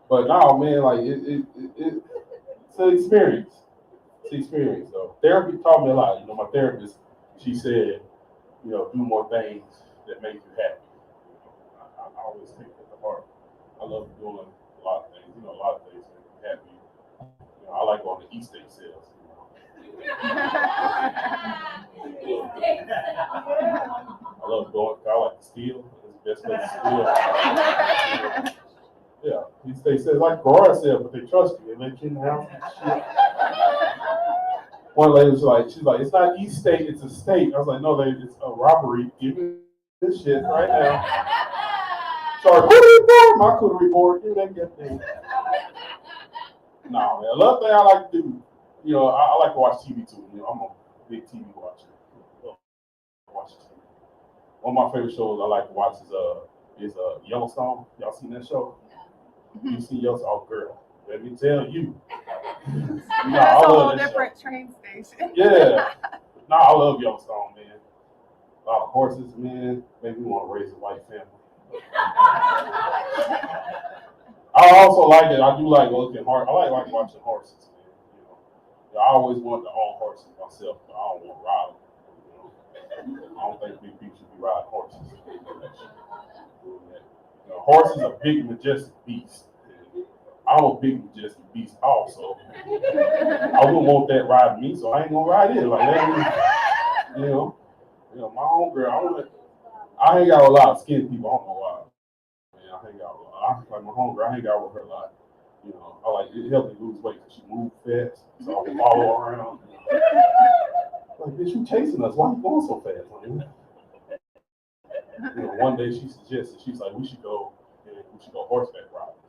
But no, man, like it's an experience. It's an experience. So therapy taught me a lot. My therapist, she said, do more things that make you happy. I always take that to heart. I love doing a lot of things. A lot of things that make me happy. I like going to estate sales. I love going. I like to steal. It's the best place to steal. Yeah, they say like garage sale, but they trust you. They let you in the house and shit. One lady was like, she's like, "It's not East State, it's a state." I was like, "No, lady, it's a robbery. Give me this shit right now." Charcuterie board, my charcuterie board. Give that good thing. No, man. Another thing I like to do, I like to watch TV too. I'm a big TV watcher. Watch TV. One of my favorite shows I like to watch is Yellowstone. Y'all seen that show? You see Yellowstone? Oh, girl, let me tell you. That's a whole different train station. Yeah. No, I love Yellowstone, man. A lot of horses, man. Make me want to raise a white family. I also like it. I do like looking hard. I like watching horses, man. I always wanted to own horses myself, but I don't want to ride them. I don't think big people should be riding horses. Horse is a big, majestic beast. I'm a big, majestic beast also. I wouldn't want that riding me, so I ain't gonna ride it. Like that, my homegirl. I hang out with a lot of skinny people. I don't know why. Man, I hang out with like my homegirl. I hang out with her a lot. I like it helps me lose weight because she moves fast, so I can follow her around. Like, bitch, you chasing us? Why you going so fast? One day she suggested, she's like, we should go horseback riding.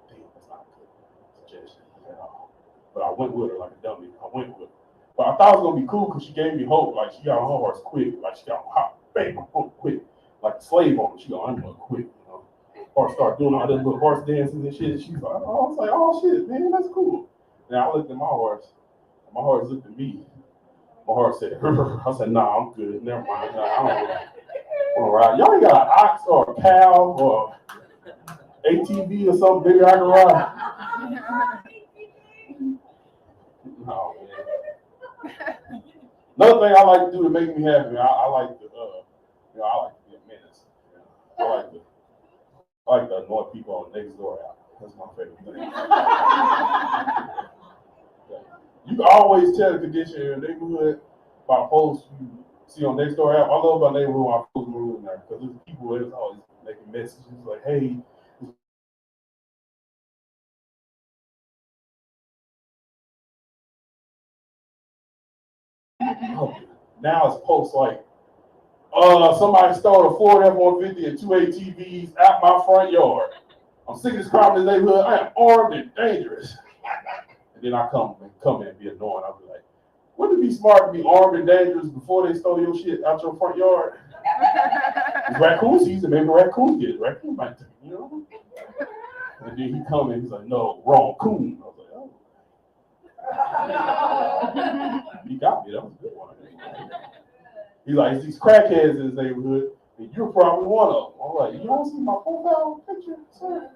Damn, that's not a good suggestion at all. But I went with her like a dummy. I went with her. But I thought it was gonna be cool because she gave me hope. Like she got on her horse quick. Like she got on hot, bang, quick. Like a slave on her. She got on her quick. Horse started doing all this little horse dances and shit. She's like, I was like, oh shit, man, that's cool. And I looked at my horse. And my horse looked at me. My horse said, I said, nah, I'm good. Never mind. Nah, I don't want to ride. Y'all ain't got an ox or a cow or ATV or something bigger I can ride? No, man. Another thing I like to do to make me happy, I like to, I like to be a menace. I like to annoy people on Nextdoor app. That's my favorite thing. You can always tell the condition in your neighborhood by posts you see on Nextdoor app. I love my neighborhood when I post rules in there because there's people that's always making messages like, hey, now it's posts like, somebody stole a Ford F-150 and 2 ATVs out my front yard. I'm sick of this crime in this neighborhood. I am armed and dangerous. And then I come in and be annoying. I'll be like, wouldn't it be smart to be armed and dangerous before they stole your shit out your front yard? It's raccoon season, maybe raccoon get it. Raccoon might take it, you know? And then he come in, he's like, no, wrong coon. I was like, oh. He got me, that was a good one. He's like, it's these crackheads in his neighborhood, and you're probably one of them. I'm like, you don't see my profile picture, sir?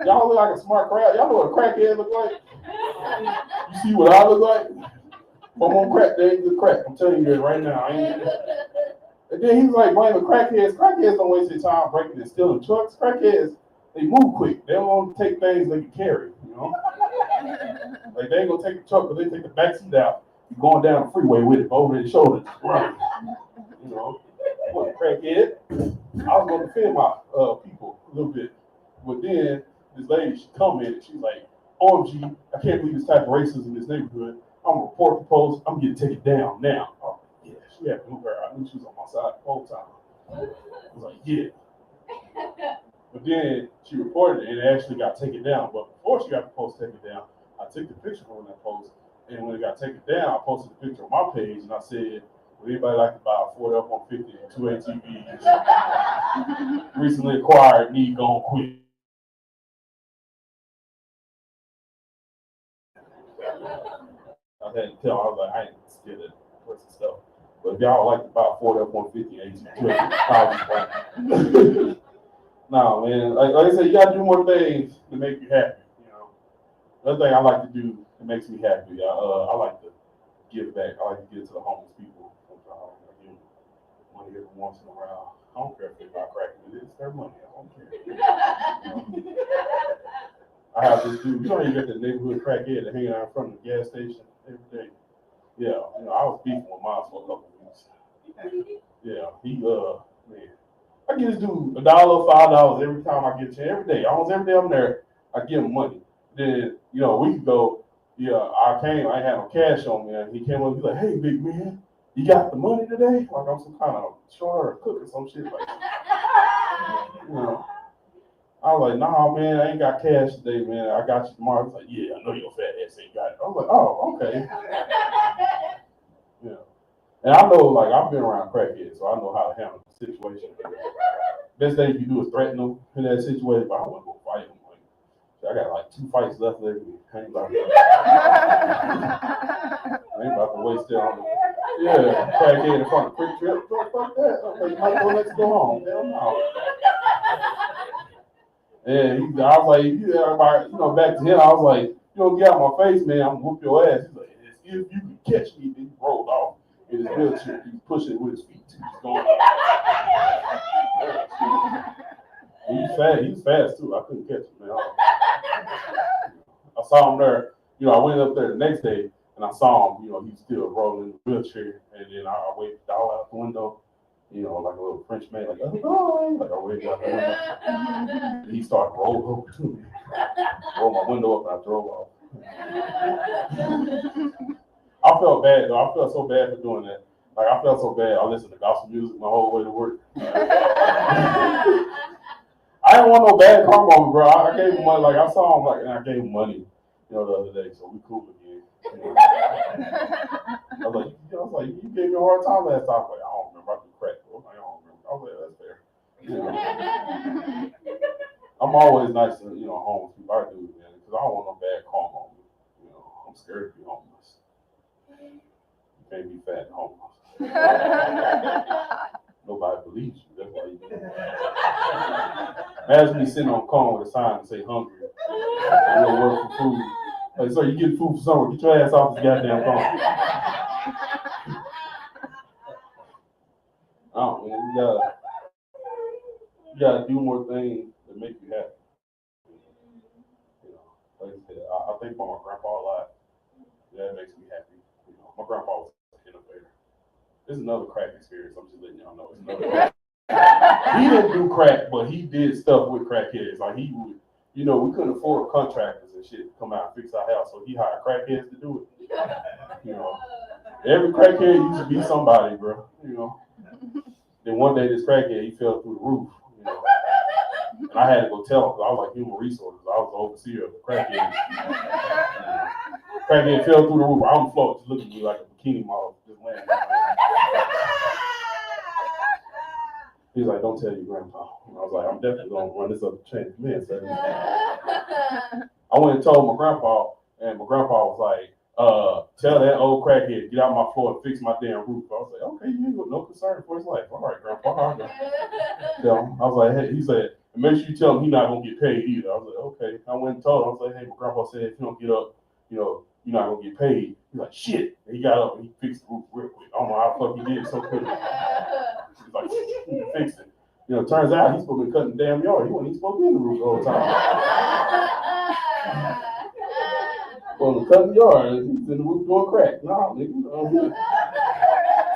Y'all look like a smart crowd. Y'all know what a crackhead look like? You see what I look like? If I'm on crack, they ain't good crack. I'm telling you this right now. And then he was like, blaming crackheads. Crackheads don't waste their time breaking and stealing trucks. Crackheads, they move quick. They don't want to take things they can carry, you know? Like, they ain't gonna take the truck, but they take the backseat out. You're going down the freeway with it over their shoulders. Right. You know? I'm a crackhead. I was gonna defend my people a little bit. But then this lady, she commented, she's like, OMG, I can't believe this type of racism in this neighborhood. I'm gonna report the post. I'm getting taken down now. Oh, yeah, she had to move her. I knew she was on my side the whole time. I was like, yeah. But then she reported it and it actually got taken down. But before she got the post taken down, I took the picture from that post. And when it got taken down, I posted the picture on my page and I said, would anybody like to buy a Ford F-150 and 2 ATVs? Recently acquired, need gone quick. I had to tell her, I was like, I ain't scared of person stuff. But if y'all like to buy a Ford F-150 and no, man. Like I said, you gotta do more things to make you happy. You know, another thing I like to do that makes me happy. I like to give back. I like to give to the homeless people. I give them money every once in a while. I don't care if they buy crack. It's their money. I don't care. I have this dude. You know, you get the neighborhood crackhead that hanging out in front of the gas station every day. Yeah, you know, I was beefing with mine for a couple of weeks. Yeah, he man. I give this dude $1, $5 every time I get a chance. Every day, almost every day I'm there, I give him money. Then, you know, a week ago, I ain't had no cash on me, and he came up and be like, hey, big man, you got the money today? Like I'm some kind of short cook or some shit like that. You know. I was like, nah, man, I ain't got cash today, man. I got you tomorrow. He's like, yeah, I know your fat ass ain't got it. I was like, oh, okay. Yeah. And I know, like, I've been around crackheads, so I know how to handle the situation. Best thing you can do is threaten them in that situation, but I want to go fight them. Like, I got like 2 fights left there. I ain't about to waste it on them. Yeah, crackhead in front of Quick Trip. Fuck that. Okay, let's go home. Hell no. And I was like, you know, back to him, I was like, you don't get out my face, man, I'm gonna whoop your ass. He's like, if you can catch me, then he rolled off in his wheelchair. He's pushing it with his feet too. He's going. He was fast too. I couldn't catch him, man. I saw him there. You know, I went up there the next day and I saw him. You know, he's still rolling in the wheelchair. And then I waved the dog out the window. You know, like a little French man, like, oh, like I waved out the window. And he started rolling over to me. Rolled my window up and I drove off. I felt bad though. I felt so bad for doing that. Like I felt so bad. I listened to gospel music my whole way to work. I didn't want no bad karma on me, bro. I gave him money. Like I saw him, like, and I gave him money, you know, the other day. So we cool again. You know? I was like, you gave me a hard time last time. Like, I don't remember. I could crack. I don't remember. I was like, that's fair. You know? I'm always nice to, you know, homeless people. I do, man, because I don't want no bad karma on me. You know, I'm scared to be homeless. You can't be fat and homeless. Nobody believes you. That's why you do it. Imagine me sitting on a corner with a sign that say hungry. I don't work for food. Like, so you get food for somewhere. Get your ass off this goddamn corner. Oh man, you gotta do more things that make you happy. You know, like I said, I think about my grandpa a lot. That makes me happy. You know, my grandpa was an innovator. This is another crack experience. I'm just letting y'all know. It's another crack. He didn't do crack, but he did stuff with crackheads. Like he would, you know, we couldn't afford contractors and shit to come out and fix our house, so he hired crackheads to do it. You know, every crackhead used to be somebody, bro. You know. Then one day this crackhead, he fell through the roof. You know, and I had to go tell him because I was like human resources. I was the overseer of the crackheads. Crackhead fell through the roof. On the floor, just looking at me like a bikini model, just laying there. He's like, don't tell your grandpa. And I was like, I'm definitely going to run this up the chain of command, sir. I went and told my grandpa, and my grandpa was like, tell that old crackhead, get out my floor and fix my damn roof. I was like, okay, you ain't got no concern for his life. All right, grandpa. I was like, hey, he said, make sure you tell him he's not going to get paid either. I was like, okay. I went and told him, I was like, hey, my grandpa said, if you don't get up, you're not going to get paid. He's like, shit. And he got up and he fixed the roof real quick. I don't know how the fuck he did it so quick. He's like, he fixed it. Turns out he's supposed to be cutting the damn yard. He wasn't even supposed to be in the roof the whole time. Well, cutting the yard, he's in the roof doing crack. No, nigga.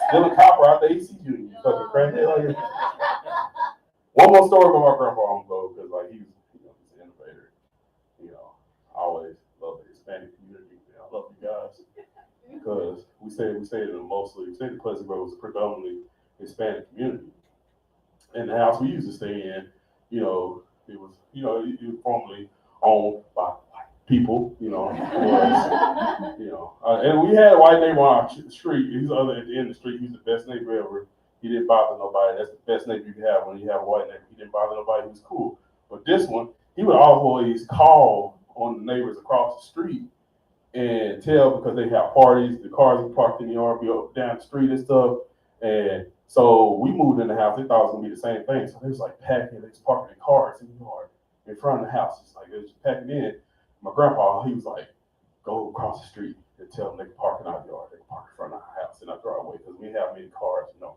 Stealing copper out the AC unit. You fucking crackhead. One more story about my grandpa on the go, because like he's an innovator. I always love the Hispanic community. I love you guys. Because we say the Pleasant Grove was a predominantly Hispanic community. And the house we used to stay in, it was formerly owned by white people, and we had a white neighbor on our street. He's at the end of the street. He's the best neighbor ever. He didn't bother nobody. That's the best neighbor you can have when you have a white neighbor. He didn't bother nobody. He was cool. But this one, he would always call on the neighbors across the street and tell, because they have parties, the cars were parked in the yard, be up down the street and stuff. And so we moved in the house. They thought it was gonna be the same thing. So they was like packing, they was parking the cars in the yard in front of the house. It's like they was just packing in. My grandpa, he was like, go across the street and tell them they can park in our yard. They can park in front of our house in our driveway, because we didn't have many cars, My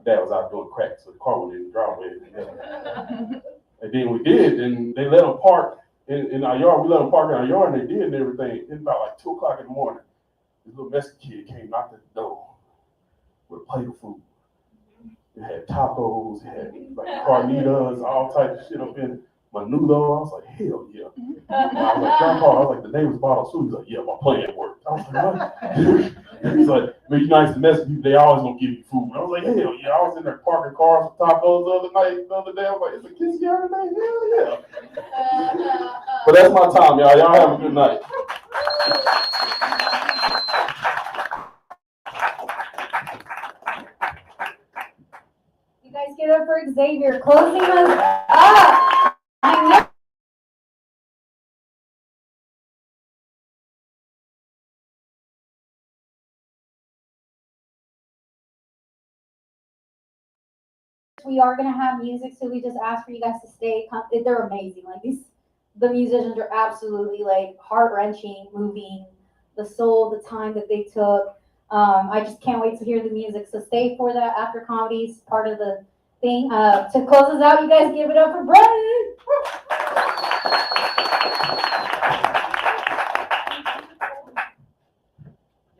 dad was out doing crack, so the car went in the driveway. And then we did, and they let them park in our yard. We let them park in our yard, and they did and everything. It's about like 2 o'clock in the morning. This little Mexican kid came, knocked at the door with a plate of food. It had tacos, it had like carnitas, all types of shit up in menudo. I was like, hell yeah. And I was like, grandpa, the neighbors bought us food. He's like, yeah, my plan worked. I was like, what? He's like, man, you nice to mess with people, they always gonna give you food. I was like, hell yeah. I was in there parking cars with tacos the other day. I was like, it's a kiss yard today? Hell yeah. But that's my time, y'all. Y'all have a good night. Guys, get up for Xavier, closing us up. I know. We are going to have music, so we just ask for you guys to stay. They're amazing. The musicians are absolutely heart-wrenching, moving, the soul, the time that they took. I just can't wait to hear the music. So stay for that after comedy's part of the thing. To close us out, you guys give it up for Brennan.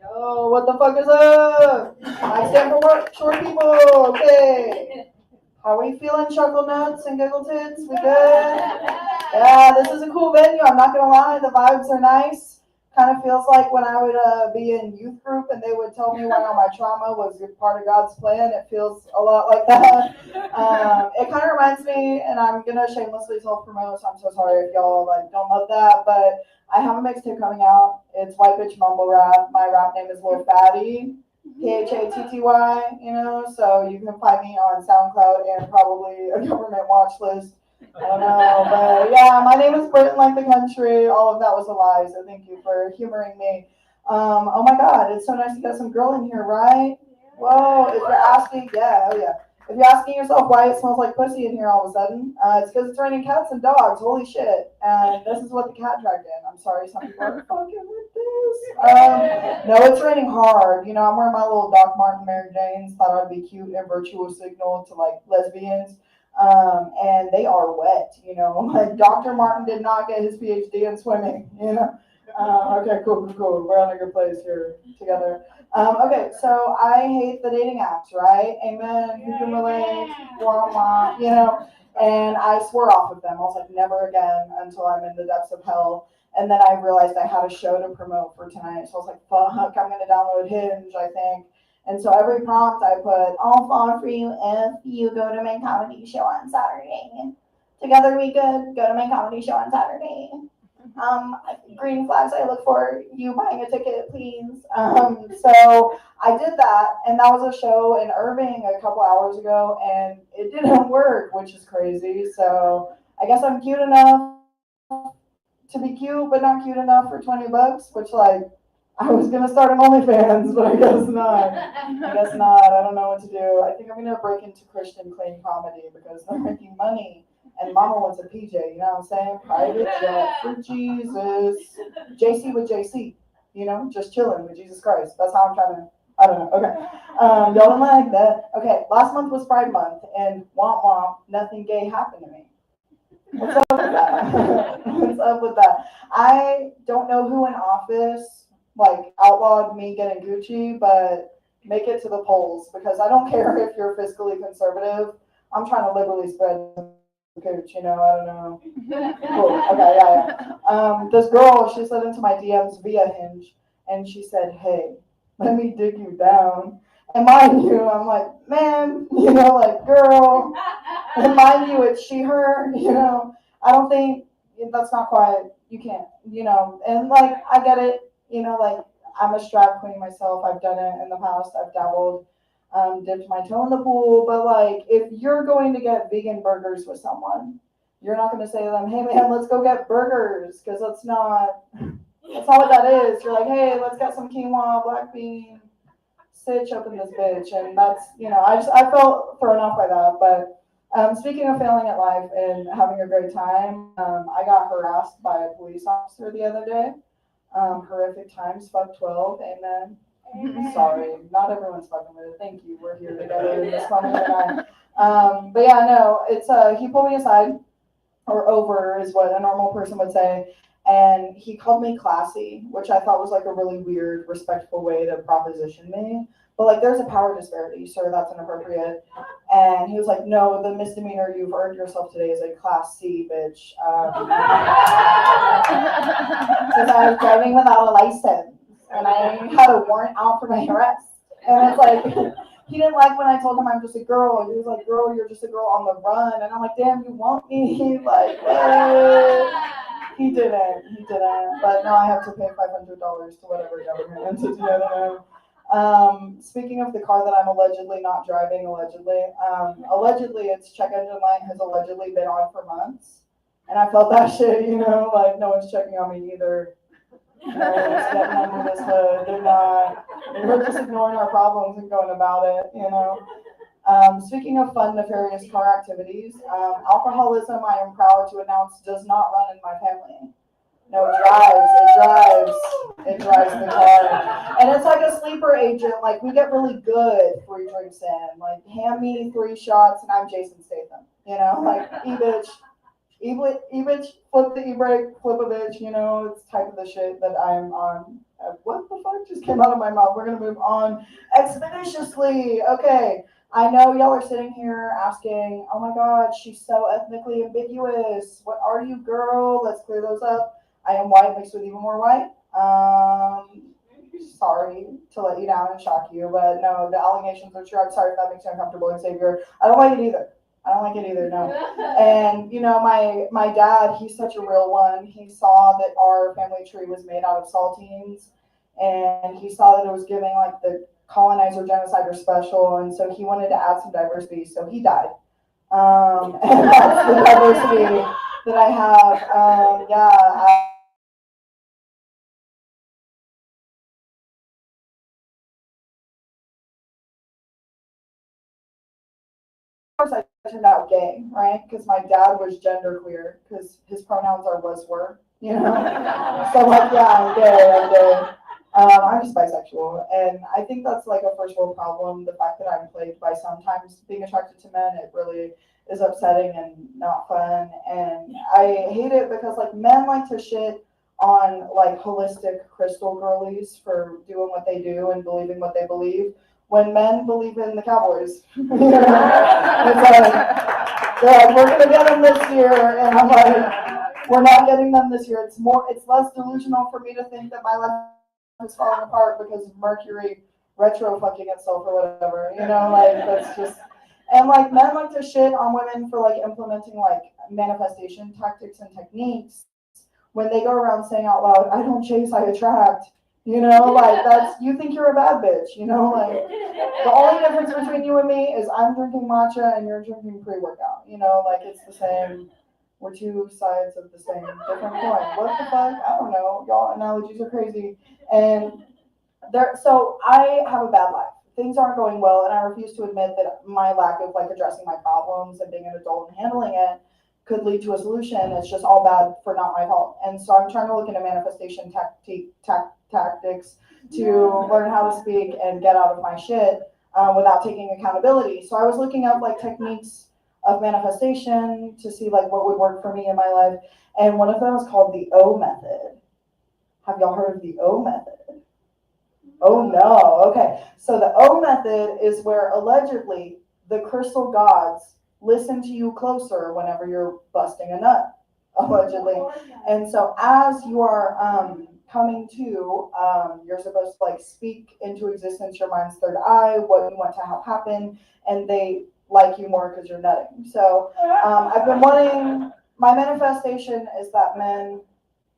Yo, what the fuck is up? I stand for short people. Okay. How we feeling, chuckle nuts and giggle tits? We good? Yeah, this is a cool venue. I'm not gonna lie, the vibes are nice. Kind of feels like when I would be in youth group and they would tell me why all my trauma was part of God's plan. It feels a lot like that. It kind of reminds me, and I'm gonna shamelessly self-promote, so I'm so sorry if y'all don't love that, but I have a mixtape coming out. It's White Bitch Mumble Rap. My rap name is Lil Fatty, Phatty, so you can find me on SoundCloud and probably a government watch list. I don't know, but yeah, my name is Britain like the country. All of that was a lie, so thank you for humoring me. Oh my God, it's so nice to get some girl in here, right? Whoa, if you're asking, yeah, oh yeah. If you're asking yourself why it smells like pussy in here all of a sudden, it's because it's raining cats and dogs. Holy shit! And this is what the cat dragged in. I'm sorry, some people are fucking with this. No, it's raining hard. I'm wearing my little Doc Martin Mary Janes. Thought I'd be cute and virtual signal to lesbians. And they are wet. Dr. Martin did not get his PhD in swimming. Okay, cool. We're on a good place here together. Okay, so I hate the dating apps, right? Amen. You can relate. And I swore off of them. I was like, never again until I'm in the depths of hell. And then I realized I had a show to promote for tonight. So I was like, fuck, I'm going to download Hinge, I think. And so every prompt I put, I'll fall for you if you go to my comedy show on Saturday. Together we could go to my comedy show on Saturday. Green flags I look for, you buying a ticket, please. So I did that, and that was a show in Irving a couple hours ago, and it didn't work, which is crazy. So I guess I'm cute enough to be cute, but not cute enough for $20, which like I was gonna start an OnlyFans, but I guess not. I guess not. I don't know what to do. I think I'm gonna break into Christian clean comedy because they're making money. And Mama wants a PJ, you know what I'm saying? Private jet for Jesus. JC with JC, you know, just chilling with Jesus Christ. That's how I'm trying to. I don't know. Okay. Y'all don't like that. Okay. Last month was Pride Month, and womp womp, nothing gay happened to me. What's up with that? What's up with that? I don't know who in office like outlawed me getting Gucci, but make it to the polls because I don't care if you're fiscally conservative. I'm trying to liberally spread Gooch, you know, I don't know. Cool. Okay, yeah. This girl, she slid into my DMs via Hinge, and she said, "Hey, let me dig you down." And mind you, I'm like, man, you know, like, girl. And mind you, it's she, her, you know. I don't think that's not quite, you can't, you know. And like, I get it, you know, like, I'm a strap queen myself. I've done it in the past. I've dabbled, dipped my toe in the pool. But like, if you're going to get vegan burgers with someone, you're not going to say to them, "Hey man, let's go get burgers," because that's not what that is. You're like, "Hey, let's get some quinoa, black bean, sitch up in this bitch," and that's, you know, I felt thrown off by that. But speaking of failing at life and having a great time, I got harassed by a police officer the other day. Horrific times, fuck 12, amen. Sorry, not everyone's fucking with it. Thank you. We're here together in this moment tonight. But yeah, no, it's he pulled me aside, or over is what a normal person would say, and he called me classy, which I thought was like a really weird, respectful way to proposition me. But like, there's a power disparity, so that's inappropriate. And he was like, "No, the misdemeanor you've earned yourself today is a Class C, bitch." Because I was driving without a license, and I had a warrant out for my arrest. And it's like, he didn't like when I told him I'm just a girl. He was like, "Girl, you're just a girl on the run." And I'm like, "Damn, you want me?" Like, what? He didn't. But now I have to pay $500 to whatever government entity, I don't know. Speaking of the car that I'm allegedly not driving, allegedly its check engine light has allegedly been on for months. And I felt that shit, you know, like no one's checking on me either. No one's getting under this hood. They're just ignoring our problems and going about it, you know. Speaking of fun, nefarious car activities, alcoholism, I am proud to announce, does not run in my family. No, it drives the car. And it's like a sleeper agent. Like, we get really good 3 drinks in. Like, hand me 3 shots and I'm Jason Statham. You know, like, e-bitch, flip the e-brake, flip a bitch, you know, it's type of the shit that I'm on. What the fuck just came out of my mouth? We're going to move on expeditiously. Okay. I know y'all are sitting here asking, "Oh my God, she's so ethnically ambiguous. What are you, girl?" Let's clear those up. I am white mixed with even more white. Sorry to let you down and shock you, but no, the allegations are true. I'm sorry if that makes you uncomfortable, Xavier. I don't like it either. No. And you know, my dad, he's such a real one. He saw that our family tree was made out of saltines, and he saw that it was giving like the colonizer genocider special, and so he wanted to add some diversity. So he died. And that's the diversity that I have. Yeah. Of course, I turned out gay, right? Because my dad was genderqueer, because his pronouns are was were, you know. So like, yeah, I'm gay. I'm just bisexual, and I think that's like a first world problem. The fact that I'm plagued by sometimes being attracted to men, it really is upsetting and not fun. And I hate it because like men like to shit on like holistic crystal girlies for doing what they do and believing what they believe, when men believe in the Cowboys. It's like, they're like, "We're gonna get them this year," and I'm like, "We're not getting them this year." It's less delusional for me to think that my life is falling apart because of Mercury retro fucking itself or whatever, you know, like that's just. And like men like to shit on women for like implementing like manifestation tactics and techniques when they go around saying out loud, I don't chase, I attract. You know, like that's, you think you're a bad bitch, you know, like the only difference between you and me is I'm drinking matcha and you're drinking pre-workout, you know, like it's the same, we're two sides of the same different coin. What the fuck? I don't know, y'all analogies are crazy. And so I have a bad life. Things aren't going well, and I refuse to admit that my lack of like addressing my problems and being an adult and handling it could lead to a solution. It's just all bad for not my fault. And so I'm trying to look into manifestation tactics to learn how to speak and get out of my shit without taking accountability. So I was looking up like techniques of manifestation to see like what would work for me in my life. And one of them is called the O method. Have y'all heard of the O method? Oh no, okay. So the O method is where allegedly the crystal gods listen to you closer whenever you're busting a nut, allegedly. And so as you are coming to, you're supposed to like speak into existence your mind's third eye, what you want to have happen, and they like you more because you're nutting. So I've been wanting, my manifestation is that men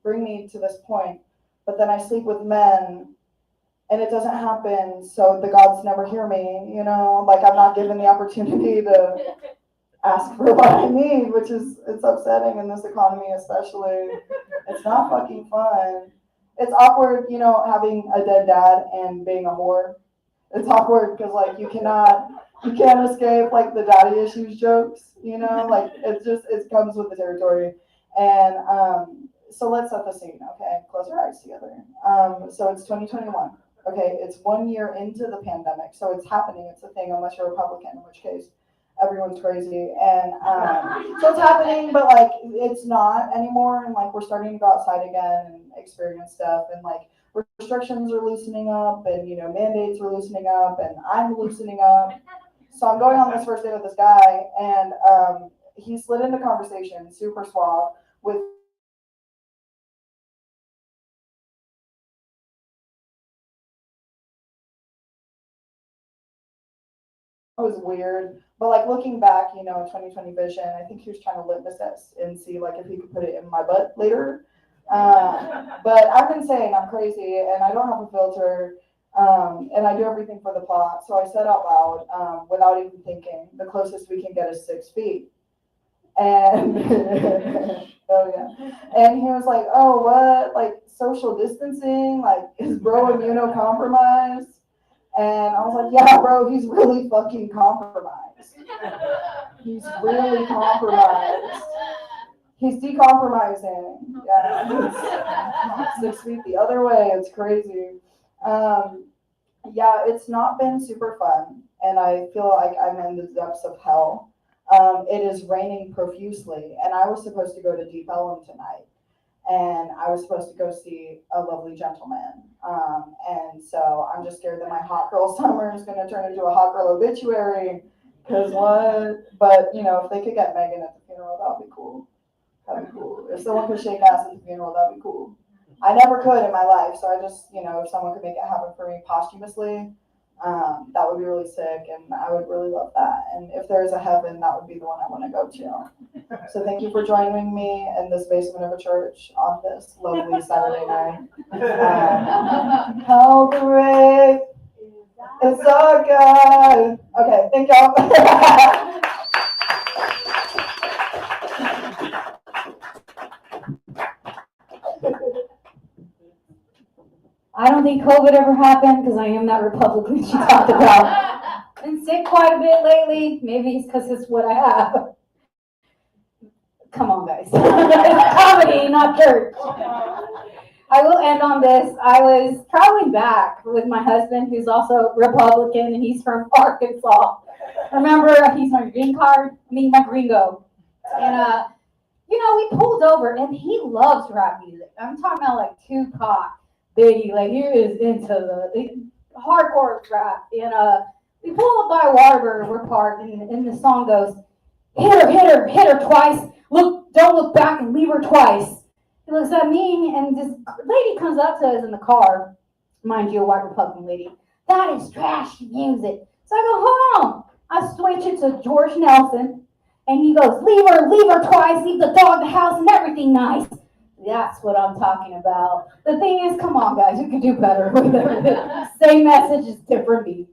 bring me to this point, but then I sleep with men and it doesn't happen, so the gods never hear me, you know, like I'm not given the opportunity to ask for what I need, which is, it's upsetting in this economy especially. It's not fucking fun. It's awkward, you know, having a dead dad and being a whore. It's awkward because like you can't escape like the daddy issues jokes, you know, like it comes with the territory. And so let's set the scene, okay? Close your eyes together. So it's 2021. Okay, it's 1 year into the pandemic, so it's happening. It's a thing, unless you're a Republican, in which case everyone's crazy. And so it's happening, but like it's not anymore. And like we're starting to go outside again and experience stuff. And like restrictions are loosening up, and you know mandates are loosening up, and I'm loosening up. So I'm going on this first date with this guy, and he slid into conversation, super suave, with it was weird, but like looking back, you know, 2020 vision, I think he was trying to litmus test and see like if he could put it in my butt later. But I've been saying I'm crazy and I don't have a filter, and I do everything for the plot. So I said out loud, without even thinking, the closest we can get is 6 feet. And oh yeah, and he was like, "Oh, what? Like social distancing? Like is bro immunocompromised?" And I was like, yeah, bro, he's really fucking compromised. He's really compromised. He's decompromising. Yeah, 6 feet the other way. It's crazy. Yeah, it's not been super fun. And I feel like I'm in the depths of hell. It is raining profusely. And I was supposed to go to Deep Ellum tonight. And I was supposed to go see a lovely gentleman. And so I'm just scared that my hot girl summer is going to turn into a hot girl obituary. Because what? But, you know, if they could get Megan at the funeral, that would be cool. That'd be cool. If someone could shake ass at the funeral, that'd be cool. I never could in my life. So I just, you know, if someone could make it happen for me posthumously, that would be really sick. And I would really love that. And if there is a heaven, that would be the one I want to go to. So thank you for joining me in this basement of a church on this lovely Saturday night. How great is our God. Okay, thank y'all. I don't think COVID ever happened because I am that Republican she talked about. Been sick quite a bit lately. Maybe it's because it's what I have. Come on, guys. It's comedy, not church. I will end on this. I was traveling back with my husband, who's also Republican, and he's from Arkansas. Remember, he's my my gringo. And, you know, we pulled over, and he loves rap music. I'm talking about like Tupac, Biggie, like he is into the hardcore rap. And we pull up by Waterbury, we're parked, and the song goes, hit her twice. Don't look back and leave her twice. He looks at me, and this lady comes up to us in the car. Mind you, a white Republican lady. That is trash music. So I go, hold on. I switch it to George Nelson, and he goes, leave her twice, leave the dog, the house, and everything nice. That's what I'm talking about. The thing is, come on, guys, you can do better with it. Same message, is different beat.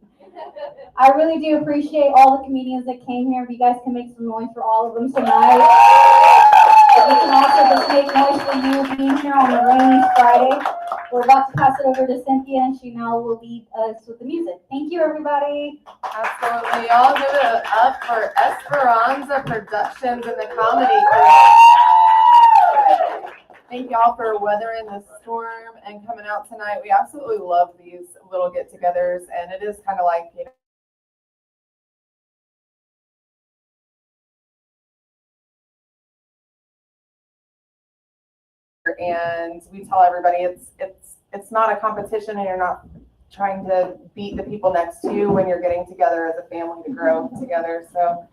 I really do appreciate all the comedians that came here. If you guys can make some noise for all of them tonight. If you can also just make noise for you being here on a rainy Friday. We're about to pass it over to Cynthia, and she now will lead us with the music. Thank you, everybody. Absolutely. Y'all give it up for Esperanza Productions and the comedy crew. Thank y'all for weathering the storm and coming out tonight. We absolutely love these little get-togethers, and it is kind of like, you know, and we tell everybody it's not a competition, and you're not trying to beat the people next to you when you're getting together as a family to grow together. So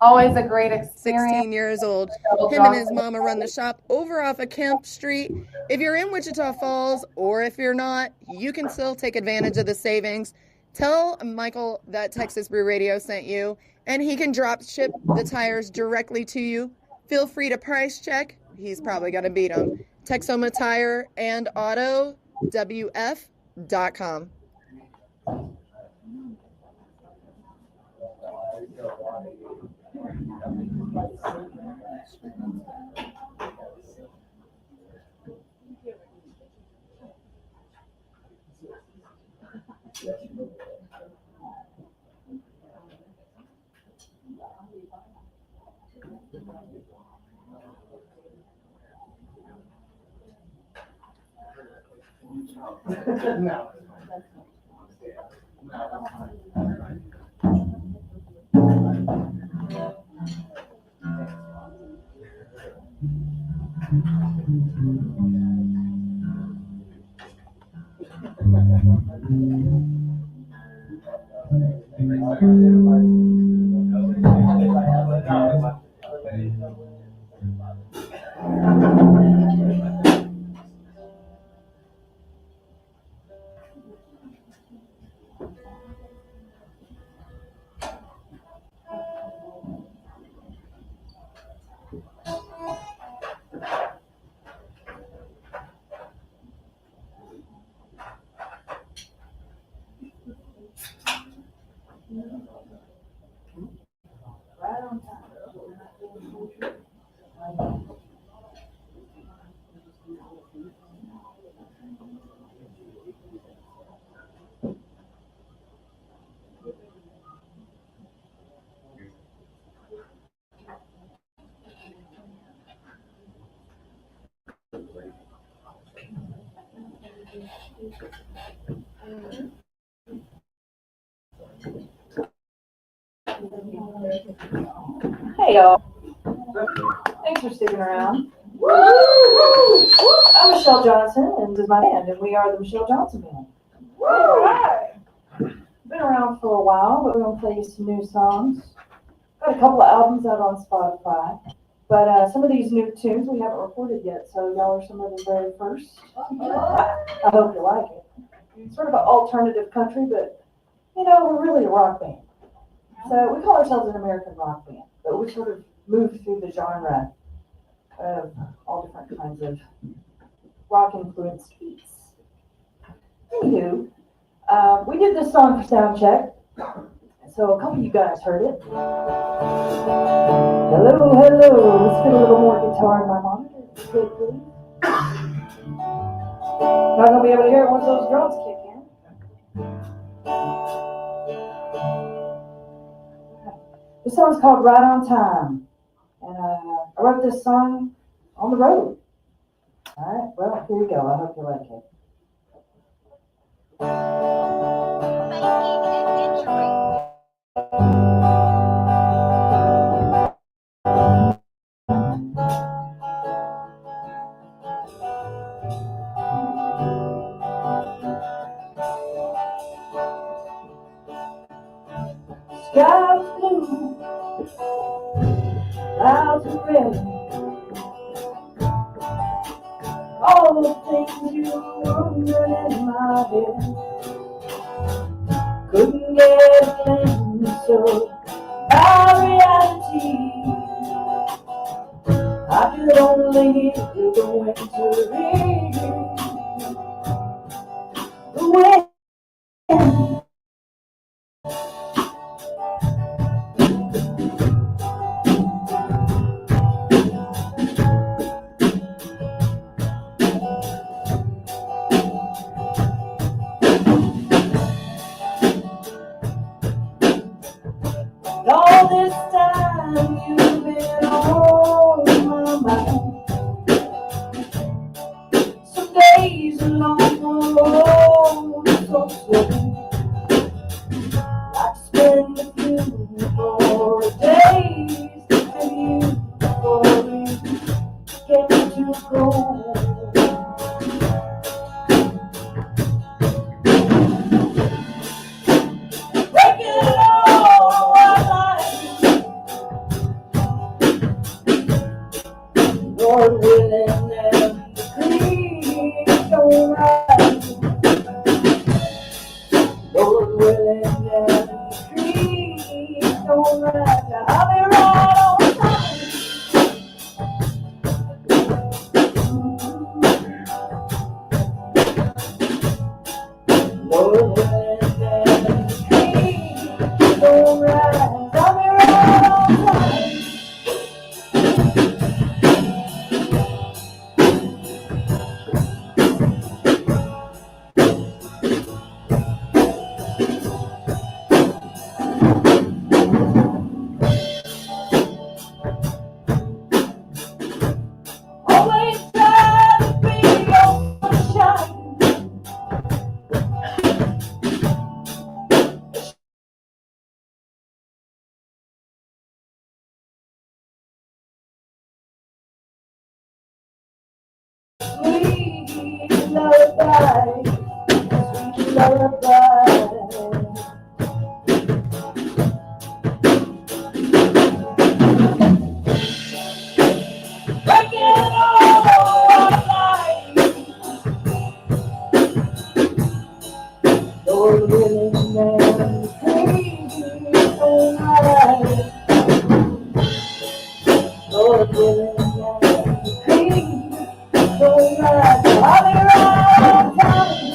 always a great experience. 16 years old. Him and his mama run the shop over off of Kemp Street. If you're in Wichita Falls, or if you're not, you can still take advantage of the savings. Tell Michael that Texas Brew Radio sent you, and he can drop ship the tires directly to you. Feel free to price check. He's probably going to beat them. Texoma Tire and Auto, WF.com. Hey y'all. Thanks for sticking around. I'm Michelle Johnson, and this is my band, and we are the Michelle Johnson Band. Been around for a while, but we're gonna play you some new songs. Got a couple of albums out on Spotify, but some of these new tunes we haven't recorded yet, so y'all are some of the very first. I hope you like it. It's sort of an alternative country, but you know, we're really a rock band. So we call ourselves an American rock band, but we sort of move through the genre of all different kinds of rock influenced beats. Anywho, we did this song for sound check, so a couple of you guys heard it. Hello, hello. Let's get a little more guitar in my monitor, if you could, please. Not gonna be able to hear it once those drums kick in. This song's called Right on Time, and I wrote this song on the road. All right, well, here you go. I hope you like it. Sky's blue, clouds are red. All the things you wondered in my head couldn't get an answer. My reality, I I could only hear the winter rain. The wind. All this time you've been on my mind. Some days along the road so slow. I'd spend with you for days, with you for you get to go. Breaking all our lives, Lord willing and the creek don't rise. Lord willing and the creek don't rise. I'll be right on time. Lord willing and the creek don't rise. I'll be right on time. Always try to be your sunshine. Sweet lullaby, sweet lullaby. Breaking all our lives, Lord willing and crazy alright. Lord willing and crazy alright. I'll be right on time.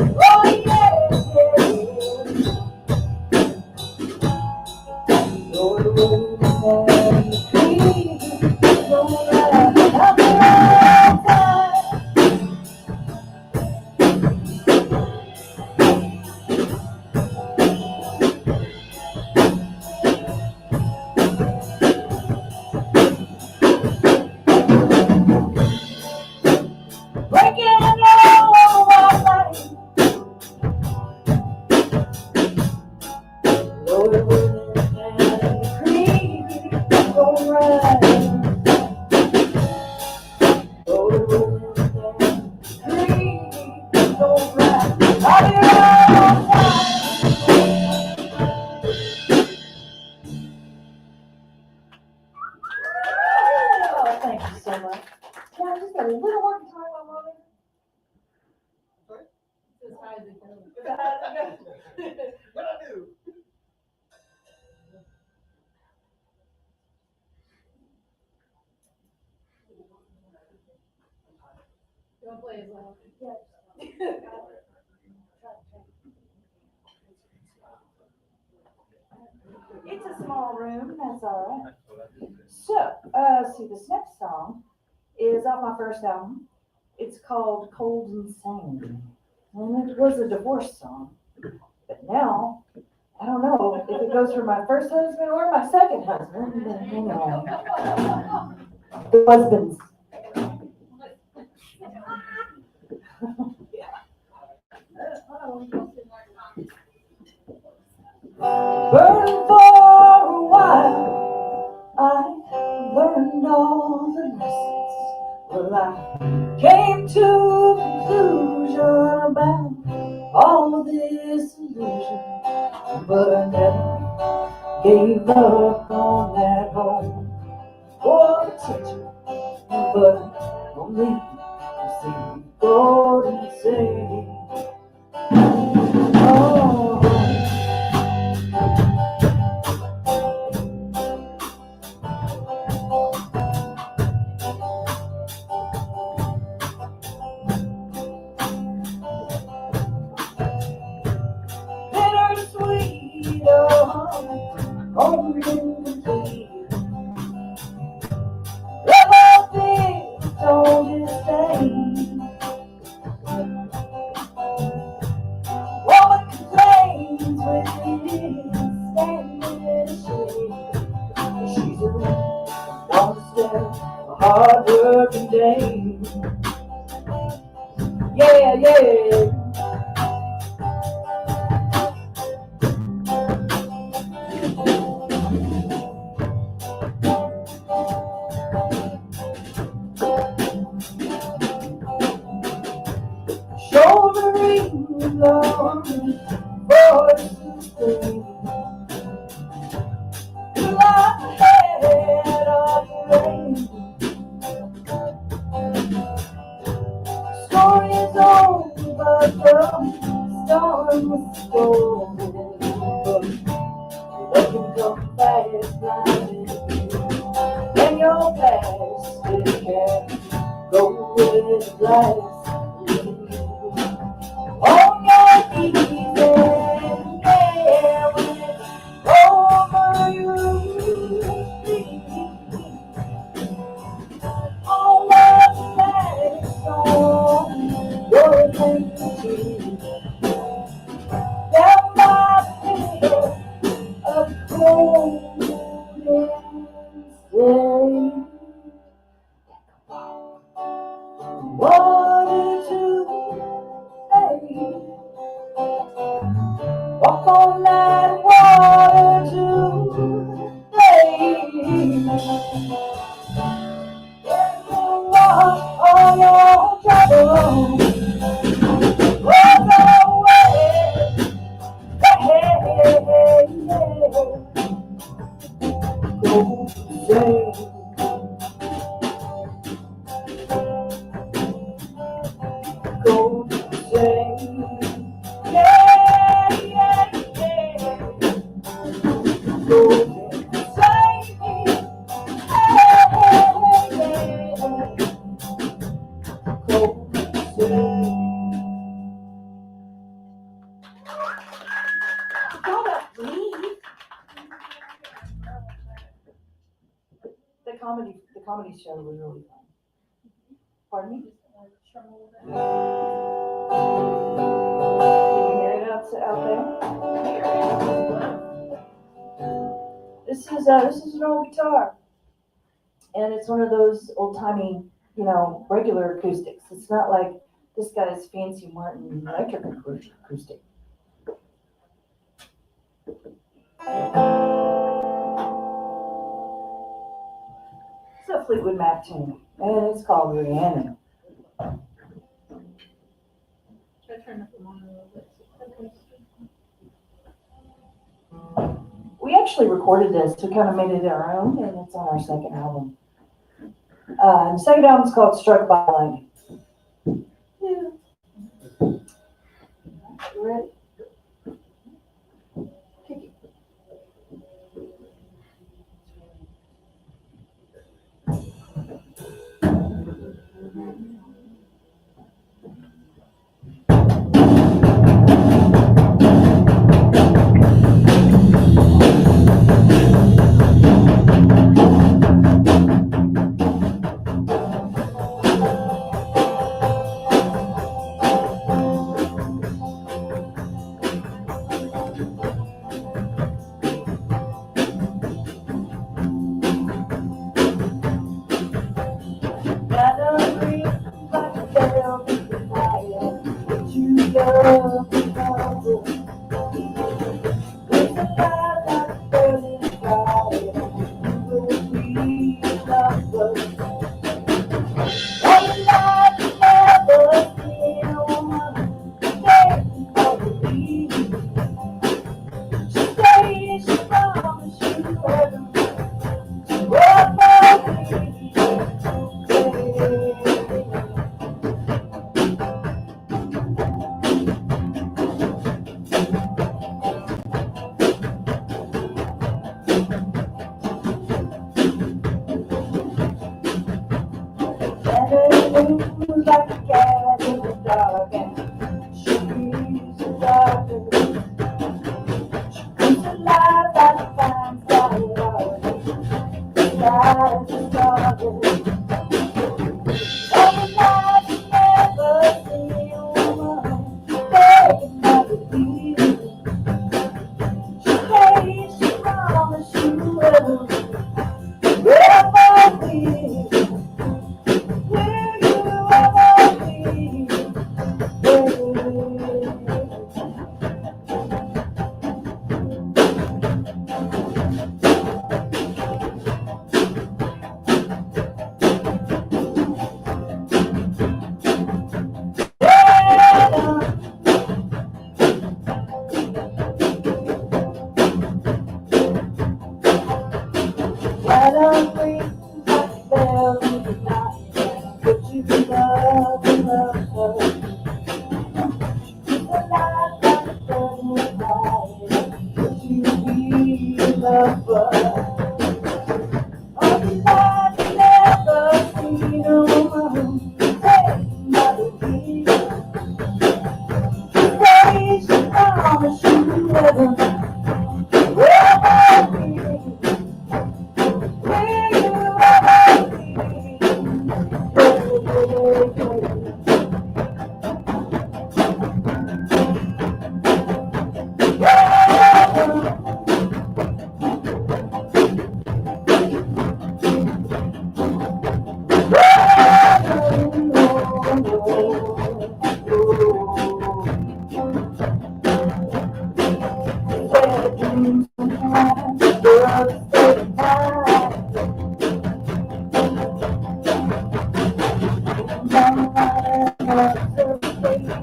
Oh yeah, Lord willing and crazy alright. I'll be right on time. Breaking all our lives, Lord willing and crazy alright. Lord willing and crazy alright. I'll be right on time. Oh, thank you so much. Can I just get a little more time on moment? Don't play as loud. It's a small room, that's all right. So, see, this next song is off my first album. It's called Cold and Sane. And it was a divorce song. But now, I don't know if it goes for my first husband or my second husband. But anyway, the husbands. Burned for a while, I learned all the lessons. Well, I came to a conclusion about all of this illusion, but I never gave up on that home for the teacher, but only to see God and say, oh. Yeah, yeah. Shouldering along voices sing. Till I head of rain. Story is old, but the storm was stolen. Let you come fast, blinded. And your past, it can go with the blast. On your knees, and yeah, when it's over, you all the last song, your attention. Down my finger of golden stain. Water to lay. Walk on that water to lay. Walk all your trouble. Walk away. Hey, hey, hey, hey. Go say. Go say. Yeah, yeah, yeah. Go say. Hey, hey, hey, hey. Go say. The comedy show was really fun. Pardon me? Can you hear it out there? This is an old guitar, and it's one of those old-timey, regular acoustics. It's not like this guy's fancy Martin electric acoustic. It's a Fleetwood Mac tune, and it's called Rhiannon. We actually recorded this to kind of made it our own, and it's on our second album. The second album is called Struck by Lightning. Yeah. You ready? Kick it.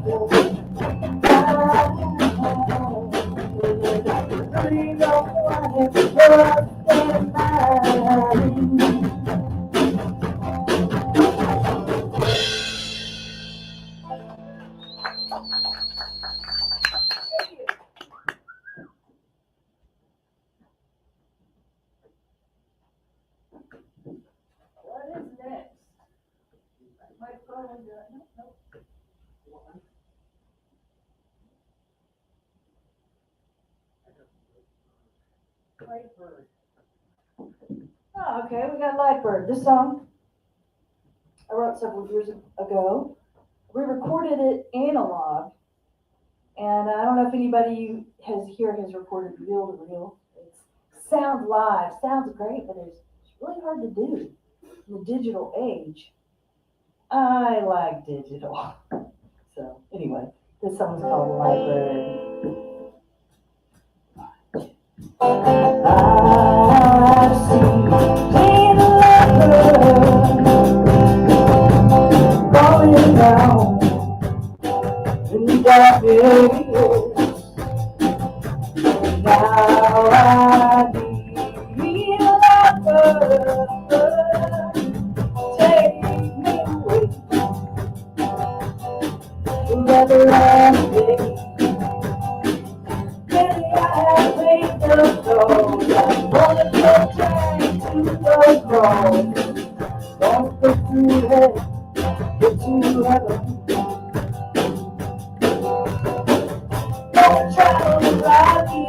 What is next? My phone, nope. Lightbird. Oh, okay, we got Lightbird. This song I wrote several years ago. We recorded it analog, and I don't know if anybody has recorded reel to reel. It sounds live, sounds great, but it's really hard to do in the digital age. I like digital. So anyway, this song's called Lightbird. I see the lightbird falling down in the darkness. Now I need a lightbird, take me away, wherever I stay. Maybe I have made the goal. I wanna go back to the cross. Don't go to hell, get to heaven. Don't travel like you.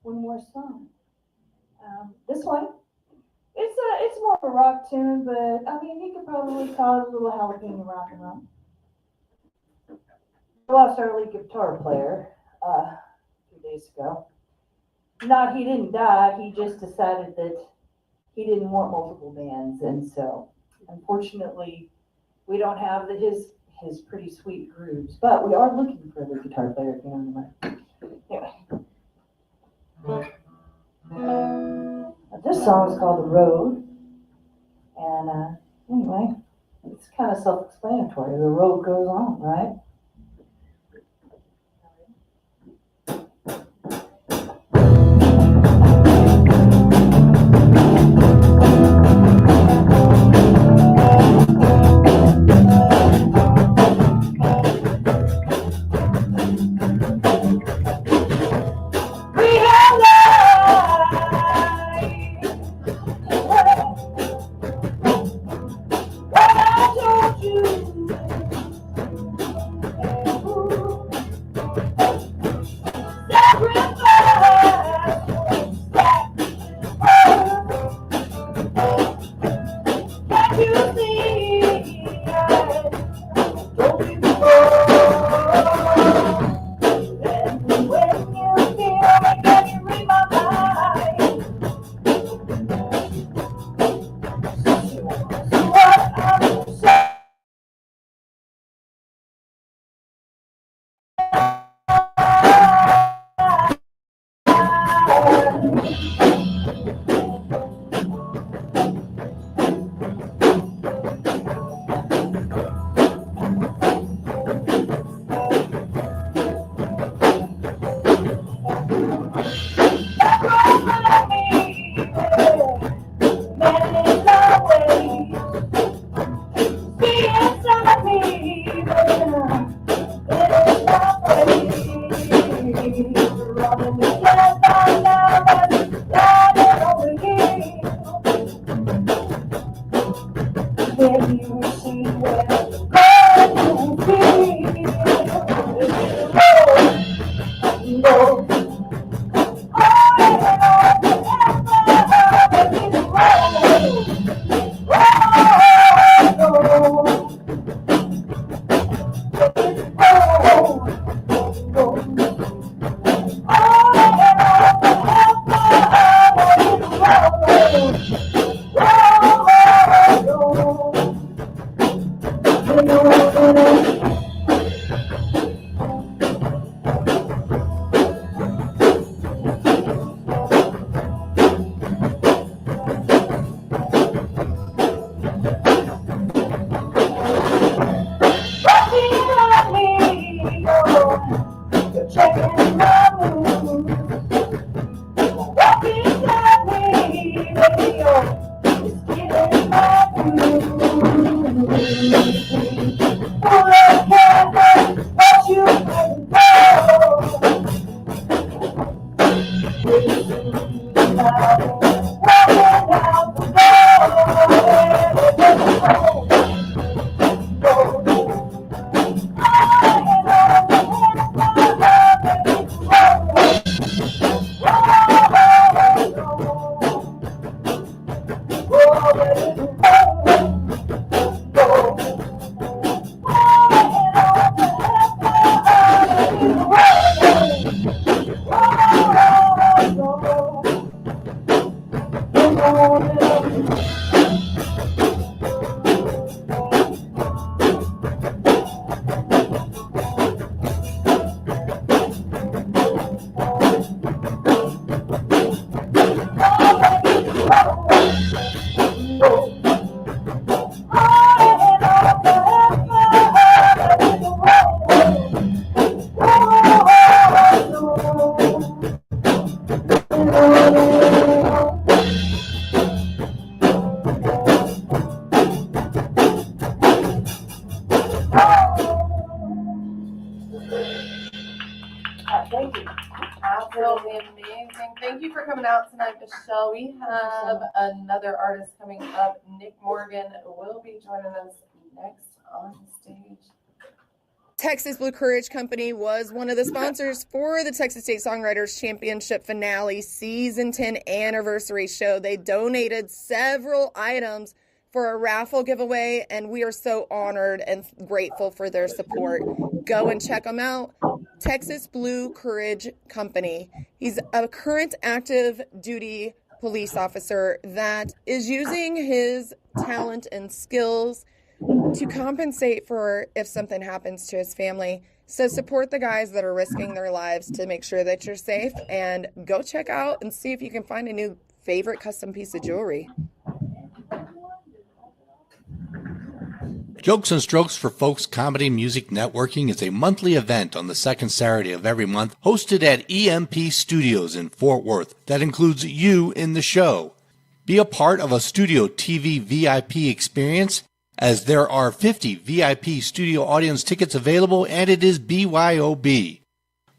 One more song. This one, it's more of a rock tune, but I mean, you could probably call it a little jalapeno rock and roll. We lost our lead guitar player 2 days ago. Not he didn't die, he just decided that he didn't want multiple bands, and so unfortunately we don't have his pretty sweet grooves, but we are looking for a lead guitar player if you know anyway. This song is called The Road, and anyway, it's kind of self-explanatory. The road goes on, right? can't find out that it's lying over here. When you see where God can be, no, checking my mood. Walking beside me, radio is getting my groove. Full of canvas, what you can go. Walking out the Thank you. Absolutely amazing. Thank you for coming out tonight, Michelle. We have another artist coming up. Nick Morgan will be joining us next on stage. Texas Blue Courage Company was one of the sponsors for the Texas State Songwriters Championship Finale Season 10 Anniversary Show. They donated several items for a raffle giveaway, and we are so honored and grateful for their support. Go and check them out. Texas Blue Courage Company. He's a current active duty police officer that is using his talent and skills to compensate for if something happens to his family. So support the guys that are risking their lives to make sure that you're safe, and go check out and see if you can find a new favorite custom piece of jewelry. Jokes and Strokes for Folks Comedy Music Networking is a monthly event on the second Saturday of every month, hosted at EMP Studios in Fort Worth that includes you in the show. Be a part of a Studio TV VIP experience, as there are 50 VIP studio audience tickets available, and it is BYOB.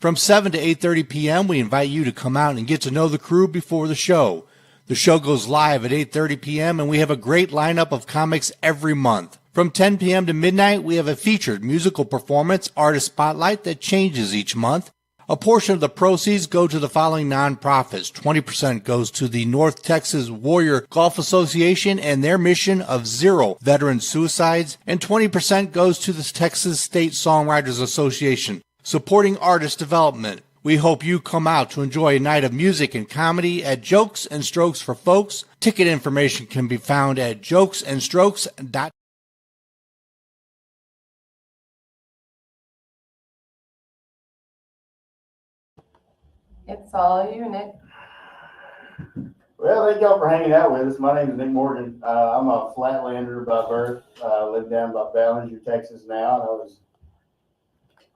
From 7 to 8:30 p.m., we invite you to come out and get to know the crew before the show. The show goes live at 8:30 p.m., and we have a great lineup of comics every month. From 10 p.m. to midnight, we have a featured musical performance artist spotlight that changes each month. A portion of the proceeds go to the following nonprofits. 20% goes to the North Texas Warrior Golf Association and their mission of 0 veteran suicides, and 20% goes to the Texas State Songwriters Association, supporting artist development. We hope you come out to enjoy a night of music and comedy at Jokes and Strokes for Folks. Ticket information can be found at jokesandstrokes.com. It's all you, Nick. Well, thank y'all for hanging out with us. My name is Nick Morgan. I'm a Flatlander by birth. Live down by Ballinger, Texas now, and I was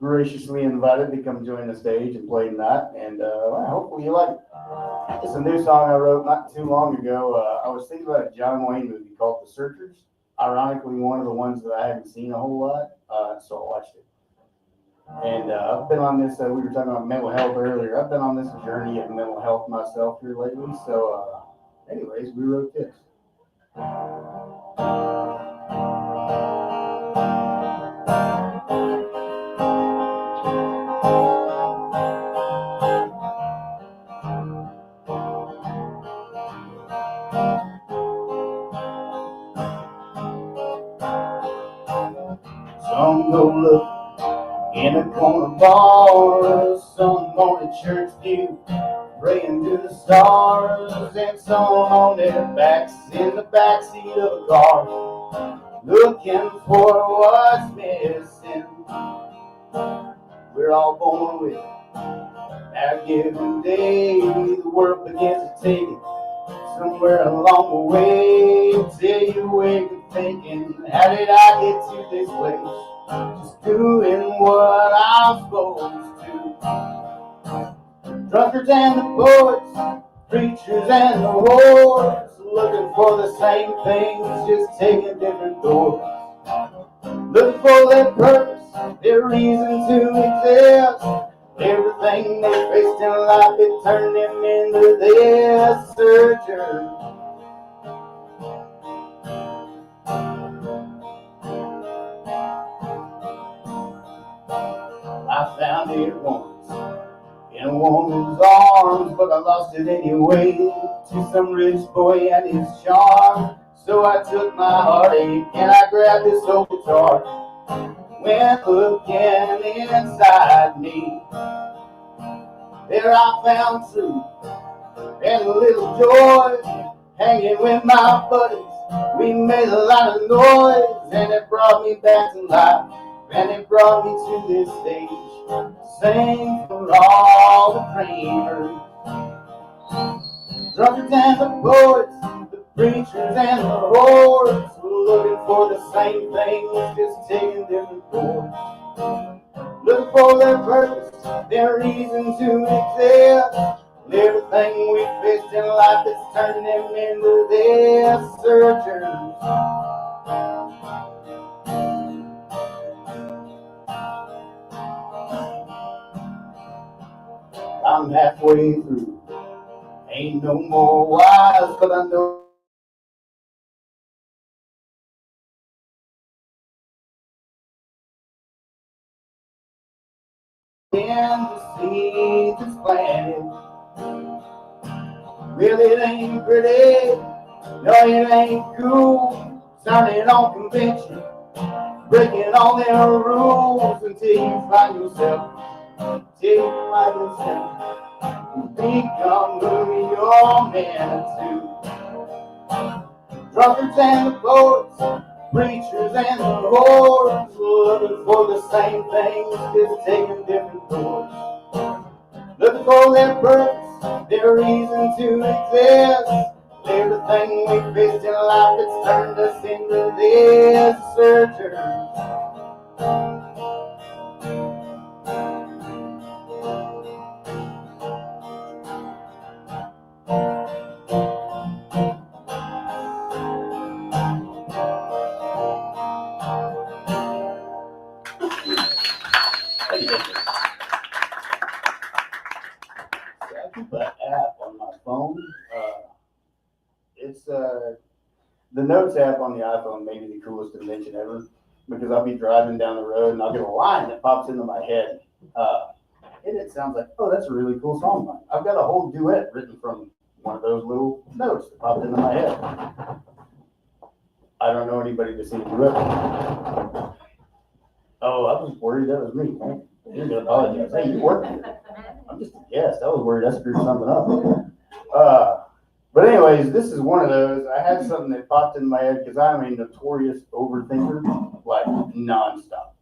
graciously invited to come join the stage and play tonight. And well, hopefully you like it. It's a new song I wrote not too long ago. I was thinking about a John Wayne movie called The Searchers. Ironically, one of the ones that I haven't seen a whole lot, so I watched it. And I've been on this, we were talking about mental health earlier. I've been on this journey of mental health myself here lately. So, anyways, we wrote this. Some go look in a corner bar, some on a church pew, praying to the stars, and some on their backs in the backseat of a car, looking for what's missing. We're all born with it. At a given day, the world begins to take it somewhere along the way, till you wake up thinking, how did I get to this place? Just doing what I'm supposed to. Drunkards and the poets, preachers and the whores, looking for the same things, just taking different doors. Looking for their purpose, their reason to exist. Everything they faced in life, it turned them into their searchers. I found it once in a woman's arms, but I lost it anyway to some rich boy and his charm. So I took my heartache and I grabbed this old guitar, went looking inside me. There I found truth and a little joy, hanging with my buddies. We made a lot of noise, and it brought me back to life, and it brought me to this stage, sing for all the dreamers. Drunkards and the poets, the preachers and the whores, looking for the same things, just taking different doors. Looking for their purpose, their reason to exist. Everything we faced in life has turned them into their searchers. I'm halfway through, ain't no more wise, but I know and the seed that's planted. Well, it ain't pretty, no, it ain't cool, sounding on convention, breaking all their rules until you find yourself, become who you're meant to. Drunkards and the poets, preachers and the whores, looking for the same things, just taking different doors. Looking for their purpose, their reason to exist. Everything we faced in life, it's turned us into this searchers. I keep an app on my phone. It's the Notes app on the iPhone may be the coolest invention ever, because I'll be driving down the road and I'll get a line that pops into my head. And it sounds like, oh, that's a really cool song line. I've got a whole duet written from one of those little notes that popped into my head. I don't know anybody to sing a duet. Oh, I was worried that was me. Man. You're gonna apologize. Hey, you worked here. I'm just a guest. I was worried I screwed something up. But anyways, this is one of those. I had something that popped in my head because I'm a notorious overthinker, like nonstop.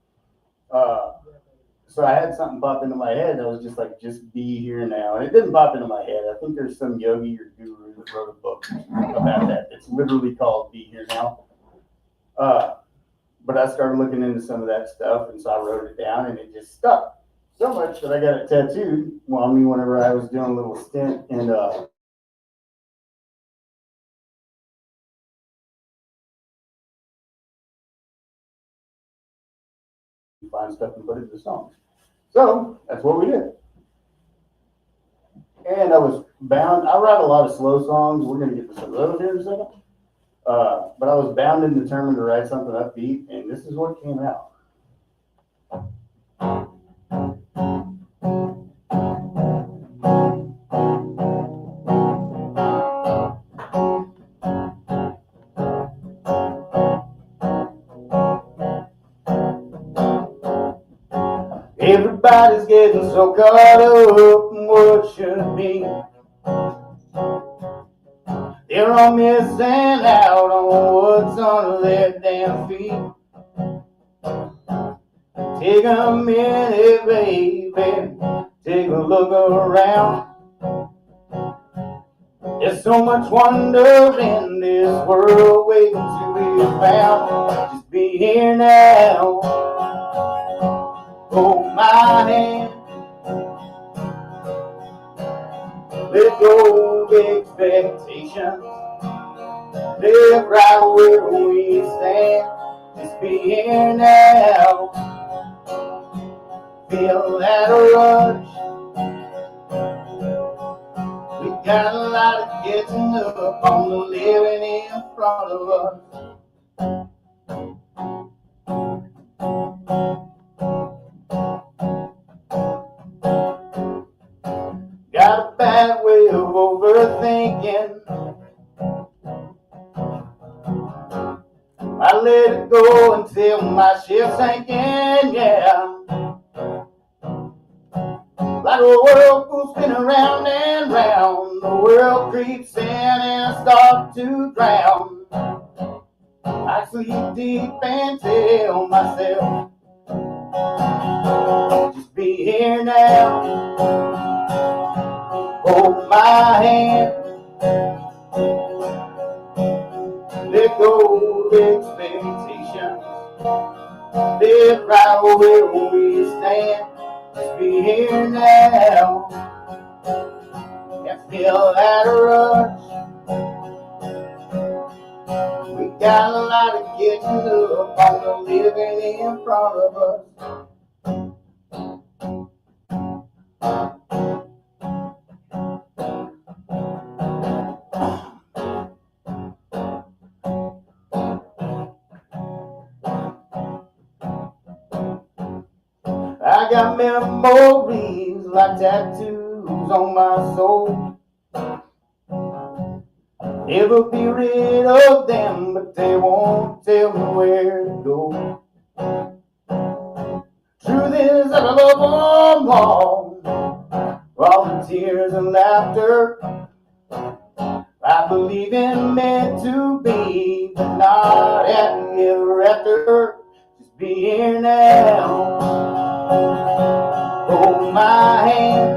So I had something pop into my head. I was just like, just be here now. And it didn't pop into my head. I think there's some yogi or guru that wrote a book about that. It's literally called Be Here Now. But I started looking into some of that stuff, and so I wrote it down, and it just stuck so much that I got it tattooed on me whenever I was doing a little stint in find stuff and put it into songs. So that's what we did. And I was bound, I write a lot of slow songs. We're going to get to some of those here in a second. But I was bound and determined to write something upbeat, and this is what came out. Everybody's getting so caught up in what should be. They're all missing out on what's under their damn feet. Take a minute, baby, take a look around. There's so much wonder in this world waiting to be found. Just be here now. Hold my hand. Let go of expectations. Live right where we stand. Just be here now. Feel that rush. We got a lot of getting up on the living in front of us. Got a bad way of overthinking. I let it go until my ship's sinking, yeah. Like a whirlpool spinning round and round. The world creeps in and I start to drown. I sleep deep and tell myself, just be here now. Hold my hand. Let go of expectations. Live right where we stand. Just be here now. And feel that rush. We got a lot of getting up on the living in front of us. I got memories like tattoos on my soul. Never be rid of them, but they won't tell me where to go. Truth is that I love them all the tears and laughter. I believe in meant to be, but not happy ever after. Just be here now. Hold my hand.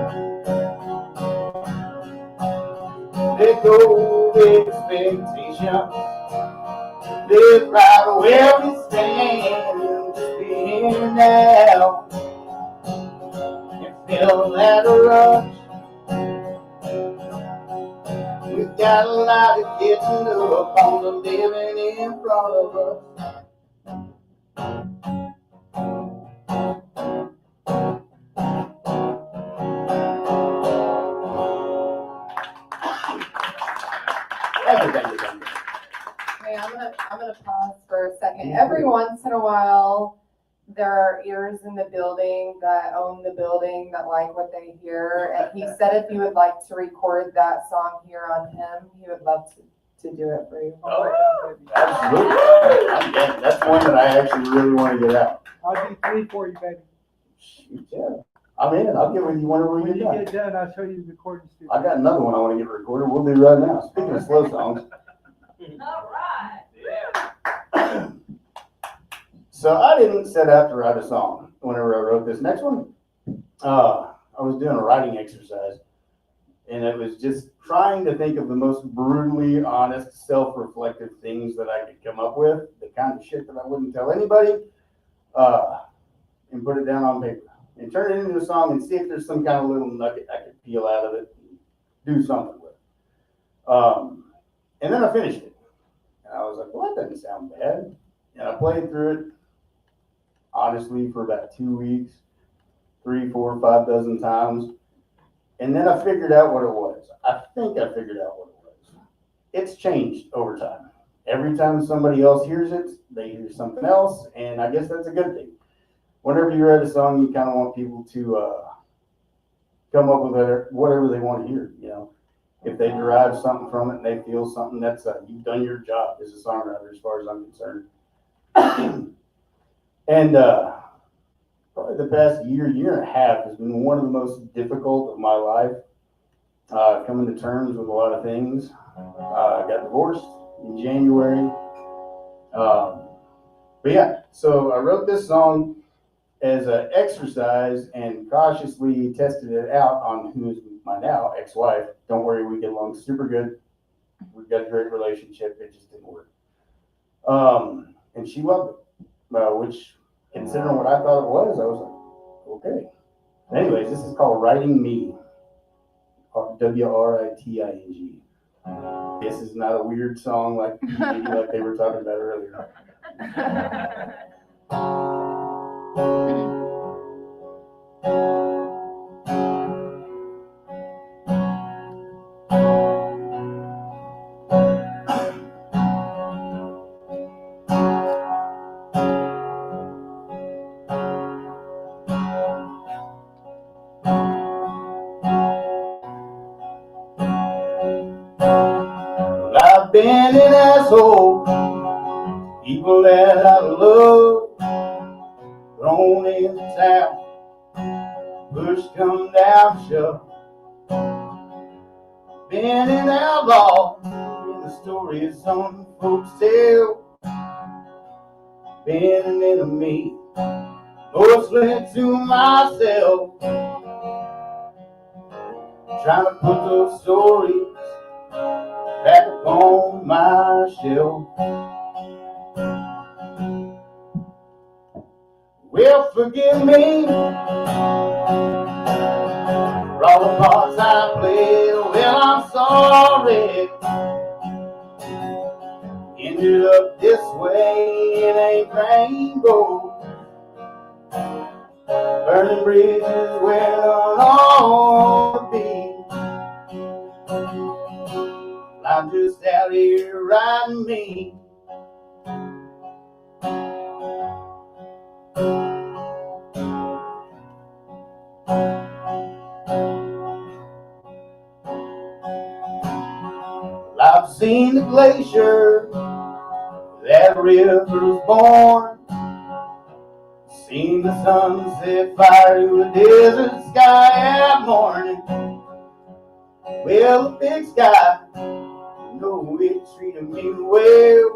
Let go of expectations. Live right where we stand. Just be here now. And feel that rush. We got a lot of getting up on the living in front of us. Okay, I'm gonna pause for a second. Every once in a while, there are ears in the building that own the building that like what they hear. And he said if you would like to record that song here on him, he would love to do it for you. Oh, absolutely. That's one that I actually really want to get out. I'll do 3 for you, baby. Shoot, yeah. I'm in. I'll get with you whenever we When get you done. get done, I'll show you the recording studio. I got another one I want to get recorded. We'll do right now. Speaking of slow songs. All right. So I didn't set out to write a song whenever I wrote this next one. I was doing a writing exercise, and it was just trying to think of the most brutally honest, self-reflective things that I could come up with, the kind of shit that I wouldn't tell anybody, and put it down on paper and turn it into a song and see if there's some kind of little nugget I could peel out of it and do something with. And then I finished it. And I was like, well, that doesn't sound bad. And I played through it, honestly, for about 2 weeks. 3, 4, 5 dozen times. And then I figured out what it was. I think I figured out what it was. It's changed over time. Every time somebody else hears it, they hear something else, and I guess that's a good thing. Whenever you write a song, you kind of want people to come up with whatever they want to hear, you know. If they derive something from it and they feel something, that's you've done your job as a songwriter as far as I'm concerned. And probably the past year and a half has been one of the most difficult of my life, coming to terms with a lot of things. I got divorced in January. But yeah, so I wrote this song as an exercise and cautiously tested it out on who is my now ex-wife. Don't worry, we get along super good. We've got a great relationship. It just didn't work. And she loved it, which, considering what I thought it was, I was like, okay. Anyways, this is called Writing Me, Writing. This is not a weird song like they were talking about earlier. I've been an asshole, people that I love, thrown in the town, push come down, shove. Been an outlaw, in the stories some folks tell. Been an enemy, mostly to myself. Trying to put those stories back upon my shelf. Well, forgive me for all the parts I played. Well, I'm sorry. Ended up this way, it ain't rainbow. Burning bridges where none ought to be. I'm just out here riding me. I've seen the glacier that river's born. Seen the sunset fire through the desert sky at morning. Well, the big sky, you know it treated me well.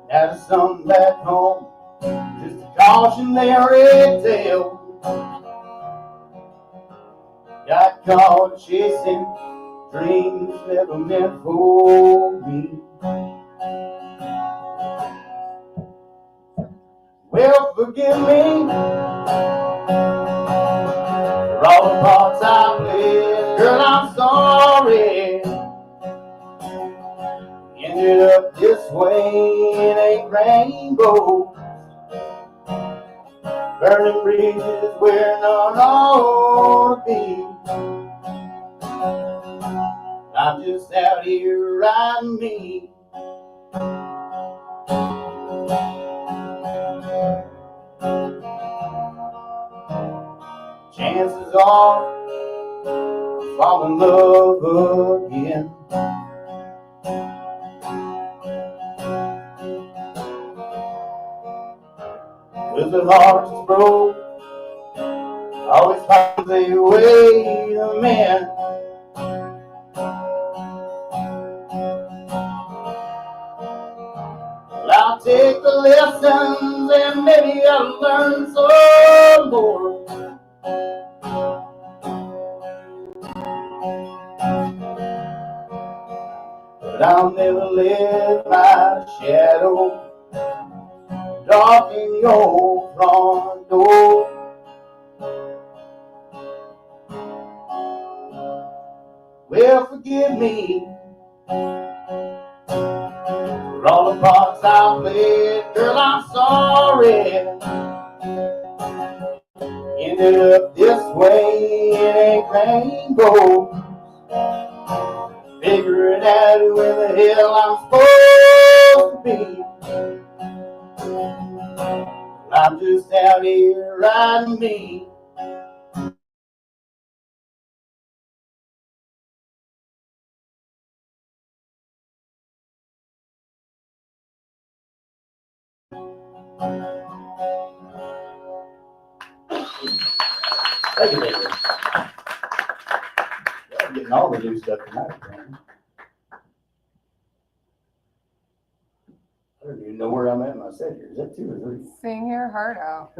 Now there's something back home, just a cautionary tale. Got caught chasing dreams never meant for me. Well, forgive me for all the parts I played. Girl, I'm sorry. Ended up this way, it ain't rainbow. Burning bridges where none ought to be. I'm just out here riding me. Chances are I'll fall in love again. Cause the heart is broke, always finds a way to mend. Well, I'll take the lessons and maybe I'll learn some more. But I'll never let my shadow darken your front door. Well, forgive me for all the parts I played. Girl, I'm sorry. Ended ended up this way, it ain't rainbow. Figuring out where the hell I'm supposed to be. I'm just out here riding me. Thank you, baby. I'm getting all the new stuff tonight, man. I don't even know where I'm at in my set here. Is that 2 or 3? Sing your heart out.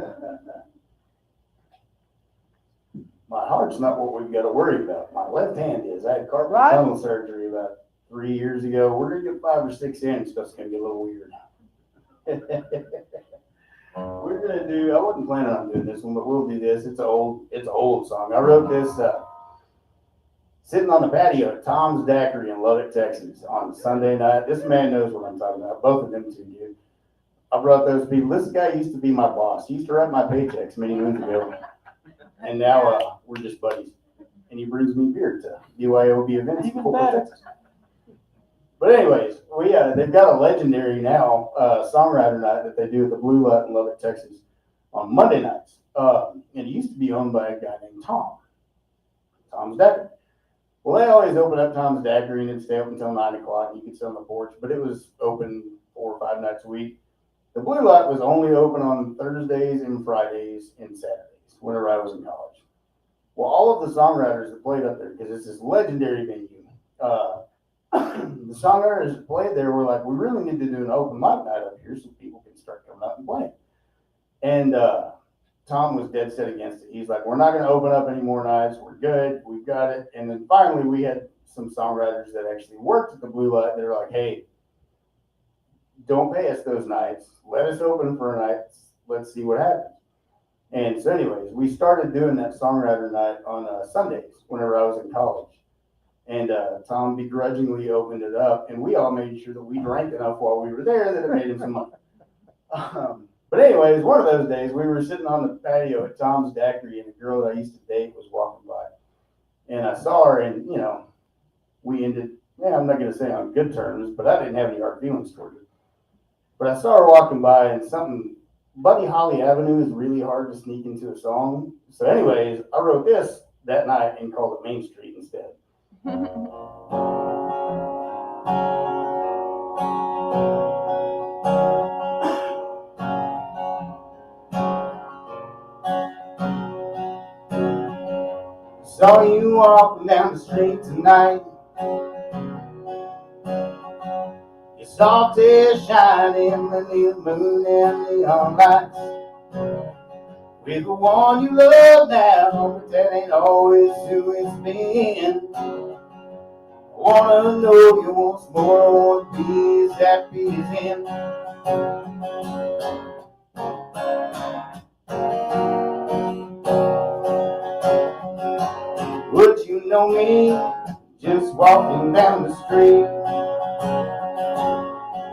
My heart's not what we've got to worry about. My left hand is. I had carpal Right. tunnel surgery about 3 years ago. We're going to get 5 or 6 in. Stuff's going to get a little weird. We're going to do, I wasn't planning on doing this one, but we'll do this. It's an old song. I wrote this sitting on the patio at Tom's Daiquiri in Lubbock, Texas on Sunday night. This man knows what I'm talking about. Both of them two do. I brought those people. This guy used to be my boss. He used to write my paychecks many moons ago. And now we're just buddies. And he brings me beer to BYOB events in Fort Worth, Texas. But anyways, they've got a legendary now songwriter night that they do at the Blue Light in Lubbock, Texas on Monday nights. And it used to be owned by a guy named Tom's Daiquiri. Well, they always open up Tom's Daiquiri and it'd stay open until 9 o'clock. You could sit on the porch, but it was open 4 or 5 nights a week. The Blue Light was only open on Thursdays and Fridays and Saturdays whenever I was in college. Well, all of the songwriters that played up there, because it's this legendary venue, the songwriters that played there were like, we really need to do an open mic night up here so people can start coming out and playing. And Tom was dead set against it. He's like, we're not going to open up any more nights. We're good. We've got it. And then finally, we had some songwriters that actually worked at the Blue Light. They were like, hey, don't pay us those nights. Let us open for a night. Let's see what happens. And so anyways, we started doing that songwriter night on Sundays whenever I was in college. And Tom begrudgingly opened it up, and we all made sure that we drank enough while we were there that it made him some money. But anyways, one of those days, we were sitting on the patio at Tom's Daiquiri, and a girl that I used to date was walking by. And I saw her, and, we ended, I'm not going to say on good terms, but I didn't have any hard feelings toward her. But I saw her walking by, and Buddy Holly Avenue is really hard to sneak into a song. So anyways, I wrote this that night and called it Main Street instead. Saw you walking down the street tonight. Your soft hair shining beneath the moon and neon lights. With the one you love now, but that ain't always who it's been. I wanna know you once more. I wanna be as happy as him. Would you know me just walking down the street?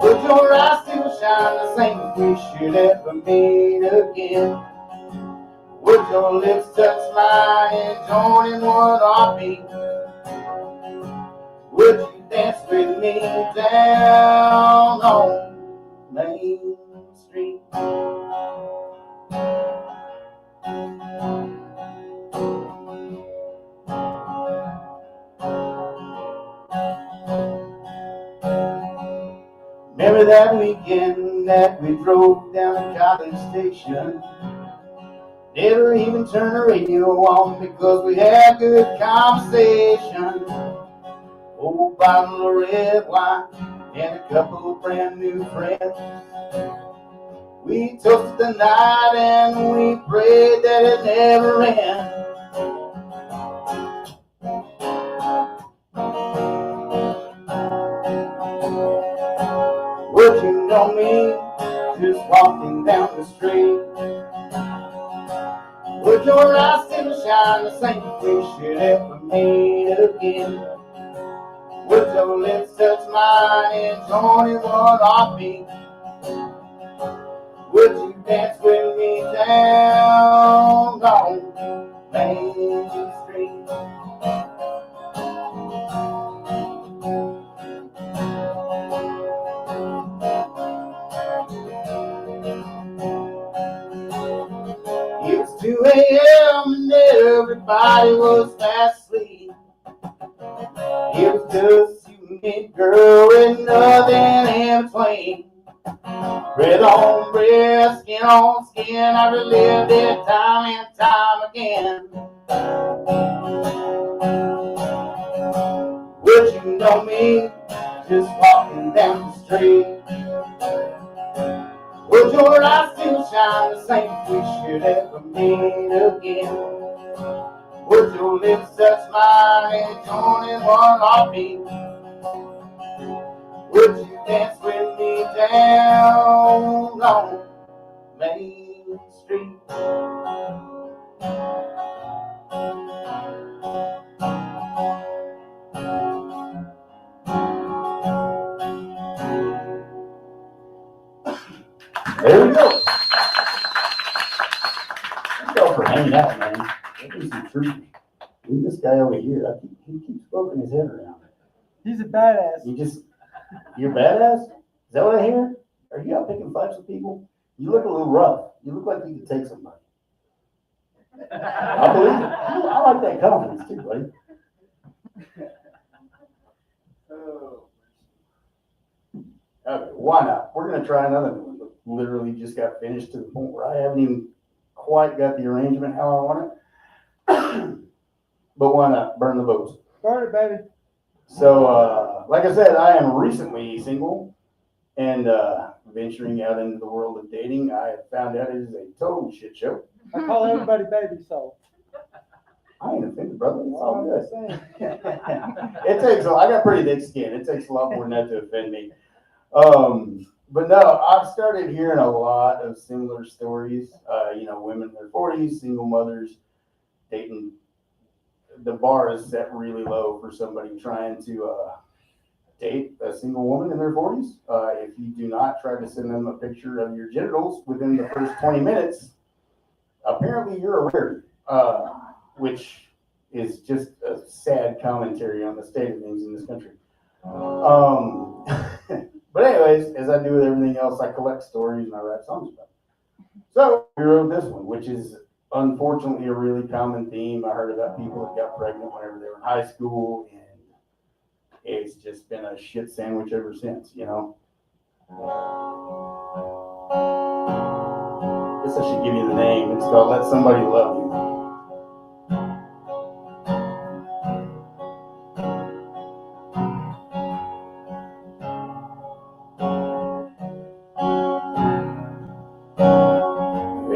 Would your eyes still shine the same if we should ever meet again? Would your lips touch mine and join in one heartbeat? Would you dance with me down on Main Street? Remember that weekend that we drove down to College Station? Never even turned the radio on because we had good conversation. Old bottle of red wine and a couple of brand new friends. We toasted the night and we prayed that it never ends. Would you know me just walking down the street? Would your eyes still shine the same if we should ever meet again? Would your lips touch mine and join in one heartbeat? Would you dance with me down on Main Street? It was 2 a.m. and everybody was fast asleep. It was just you and me, girl, with nothing in between. Breath on breath, skin on skin, I relived it time and time again. Would you know me just walking down the street? Would your eyes still shine the same if we should ever meet again? Would your lips touch mine and join in one heartbeat? Would you dance with me down on Main Street? There we go. Thank y'all for hanging out, man. That is some truth. Look at this guy over here. He keeps poking his head around. He's a badass. You're badass? Is that what I hear? Are you out picking fights with people? You look a little rough. You look like you could take somebody. I believe it. I like that confidence too, buddy. Okay, why not? We're going to try another one. Literally just got finished to the point where I haven't even quite got the arrangement how I want it. But why not? Burn the boats. Burn it, baby. So, like I said, I am recently single and venturing out into the world of dating. I have found out it is a total shit show. I call everybody baby, so. I ain't offended, brother. It's all good. I got pretty thick skin. It takes a lot more than that to offend me. But no, I've started hearing a lot of similar stories. Women in their 40s, single mothers, dating. The bar is set really low for somebody trying to date a single woman in their 40s. If you do not try to send them a picture of your genitals within the first 20 minutes, apparently you're a rarity, which is just a sad commentary on the state of things in this country. But anyways, as I do with everything else, I collect stories and I write songs about it. So we wrote this one, which is unfortunately a really common theme. I heard about people that got pregnant whenever they were in high school, and it's just been a shit sandwich ever since, Guess I should give you the name. It's called Let Somebody Love You.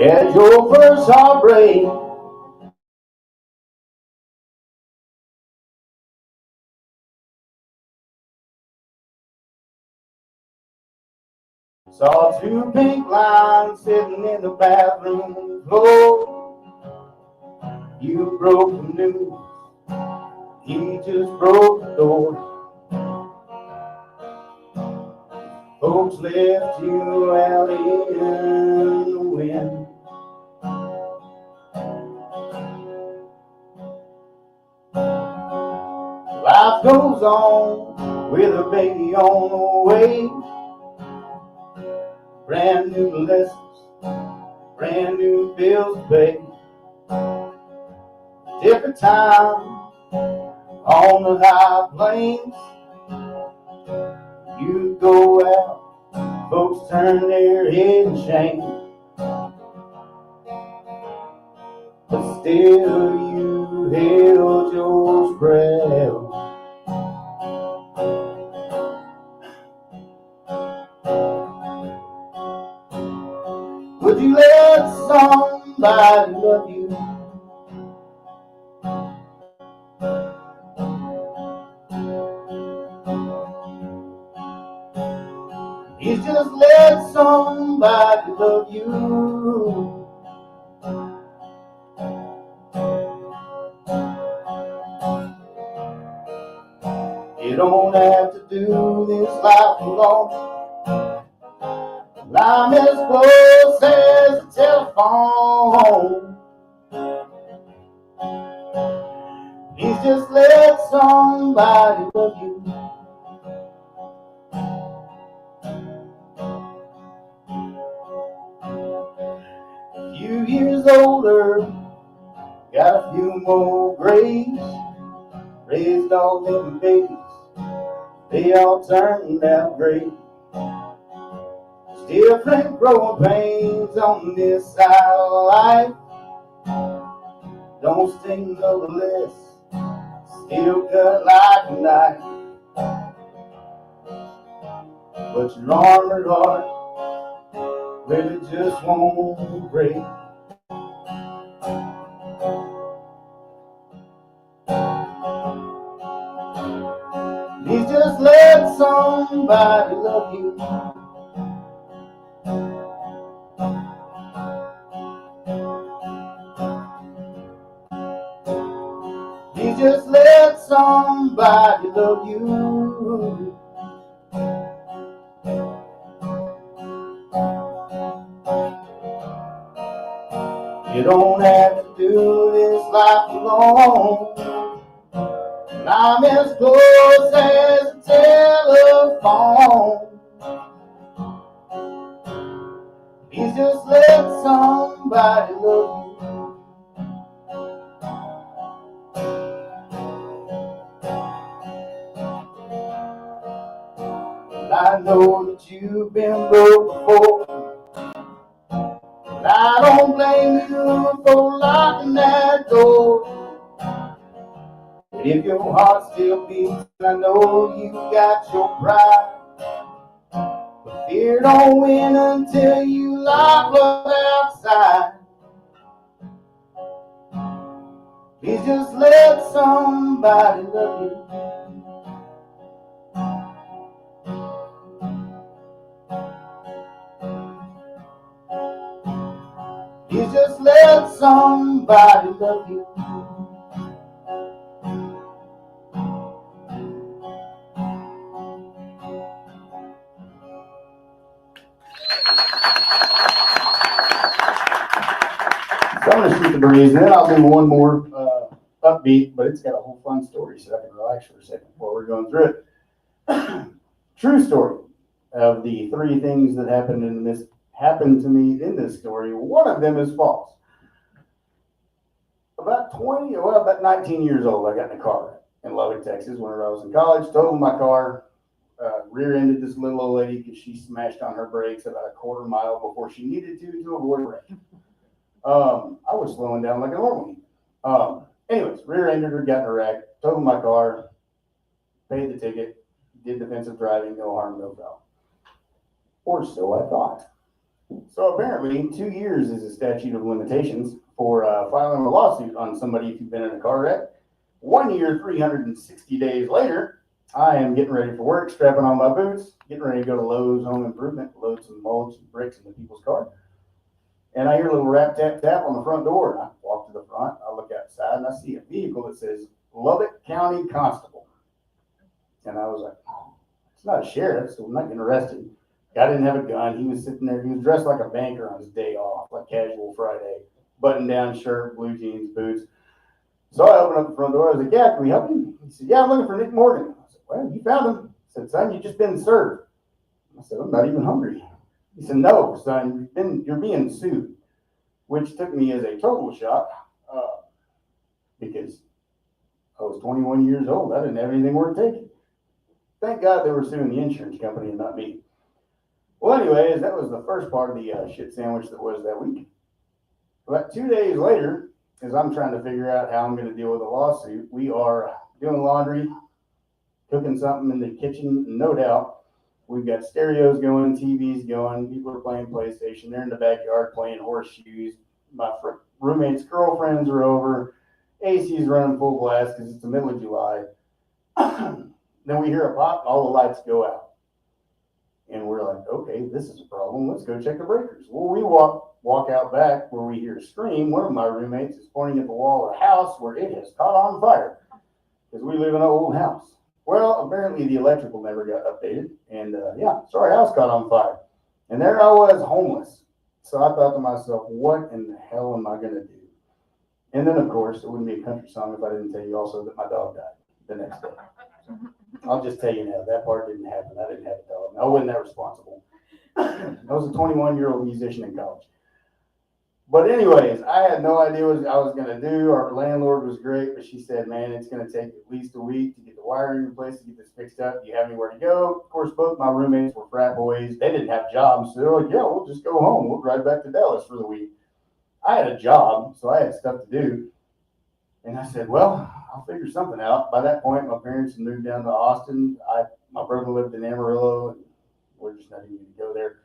Had your first heartbreak, saw 2 pink lines sitting in the bathroom floor. You broke the news, he just broke the door. Folks left you out in the wind. Life goes on with a baby on the way. Brand new lessons, brand new bills to pay. Different time on the high plains. You go out, folks turn their head in shame. But still you held your breath. Would you let somebody love you? He's just let somebody love you. You don't have to do this life alone. I'm as close as a telephone. Please just let somebody love you. A few years older, got a few more grays. Raised all them babies, they all turned out great. Different growing pains on this side of life. Don't sting no less, still cut like a knife. But your armored heart really just won't break. Please just let somebody love you. Please just let somebody love you. You don't have to do this life alone. And I'm as close as a telephone. Please just let somebody love you. And I know that you've been broke before. And I don't blame you for locking that door. But if your heart still beats, I know you got your pride. But fear don't win until you lock love outside. Please just let somebody love you. Please just let somebody love you. So I'm going to shoot the breeze, and then I'll do one more upbeat, but it's got a whole fun story, so I can relax for a second before we're going through it. True story of the three things that happened to me in this story. One of them is false. About 19 years old, I got in a car in Lubbock, Texas, whenever I was in college. Totaled my car, rear-ended this little old lady because she smashed on her brakes about a quarter mile before she needed to avoid a wreck. I was slowing down like a normal. Anyways, rear-ended her, got in a wreck, totaled my car, paid the ticket, did defensive driving, no harm, no foul. Or so I thought. So apparently, 2 years is a statute of limitations for filing a lawsuit on somebody if you've been in a car wreck. 1 year, 360 days later, I am getting ready for work, strapping on my boots, getting ready to go to Lowe's Home Improvement, load some mulch and bricks into people's car. And I hear a little rap, tap, tap on the front door. And I walk to the front, I look outside, and I see a vehicle that says Lubbock County Constable. And I was like, oh, it's not a sheriff, so I'm not getting arrested. Guy didn't have a gun. He was sitting there. He was dressed like a banker on his day off, like casual Friday. Button-down shirt, blue jeans, boots. So I opened up the front door. I was like, yeah, can we help you? He said, yeah, I'm looking for Nick Morgan. I said, well, you found him. He said, son, you've just been served. I said, I'm not even hungry. He said, no, son, you're being sued, which took me as a total shock because I was 21 years old. I didn't have anything worth taking. Thank God they were suing the insurance company and not me. Well, anyways, that was the first part of the shit sandwich that was that week. About 2 days later, as I'm trying to figure out how I'm going to deal with the lawsuit, we are doing laundry, cooking something in the kitchen, no doubt. We've got stereos going, TVs going, people are playing PlayStation, they're in the backyard playing horseshoes. My roommate's girlfriends are over, AC's running full blast because it's the middle of July. Then we hear a pop, all the lights go out. And we're like, okay, this is a problem. Let's go check the breakers. Well, we walk out back where we hear a scream. One of my roommates is pointing at the wall of the house where it has caught on fire because we live in an old house. Well, apparently the electrical never got updated. And yeah, so our house caught on fire. And there I was, homeless. So I thought to myself, what in the hell am I going to do? And then, of course, it wouldn't be a country song if I didn't tell you also that my dog died the next day. I'll just tell you now, that part didn't happen. I didn't have a dog. I wasn't that responsible. I was a 21-year-old musician in college. But anyways, I had no idea what I was going to do. Our landlord was great, but she said, man, it's going to take at least a week to get the wiring in place, to get this fixed up. Do you have anywhere to go? Of course, both my roommates were frat boys. They didn't have jobs. So they're like, yeah, we'll just go home. We'll drive back to Dallas for the week. I had a job, so I had stuff to do. And I said, well, I'll figure something out. By that point, my parents had moved down to Austin. My brother lived in Amarillo, and we're just not even going to go there.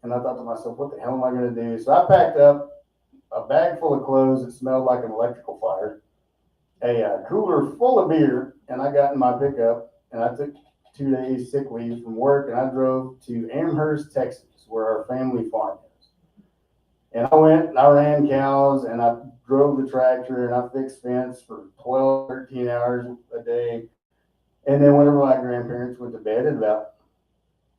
And I thought to myself, what the hell am I going to do? So I packed up a bag full of clothes that smelled like an electrical fire, a cooler full of beer, and I got in my pickup, and I took 2 days sick leave from work, and I drove to Amherst, Texas, where our family farm is. And I went and I ran cows, and I drove the tractor, and I fixed fence for 12, 13 hours a day. And then whenever my grandparents went to bed at about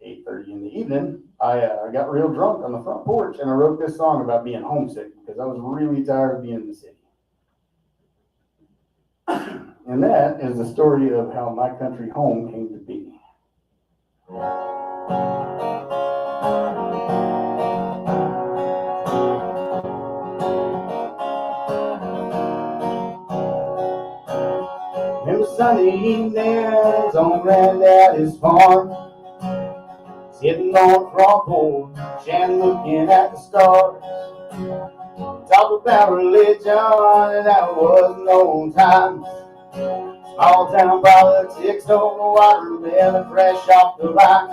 8:30 in the evening, I got real drunk on the front porch, and I wrote this song about being homesick because I was really tired of being in the city. And that is the story of how my country home came to be. Them sunny evenings on Granddaddy's farm, sitting on the front porch and looking at the stars. Talk about religion, and that was no time. Small town politics over watermelon fresh off the vine.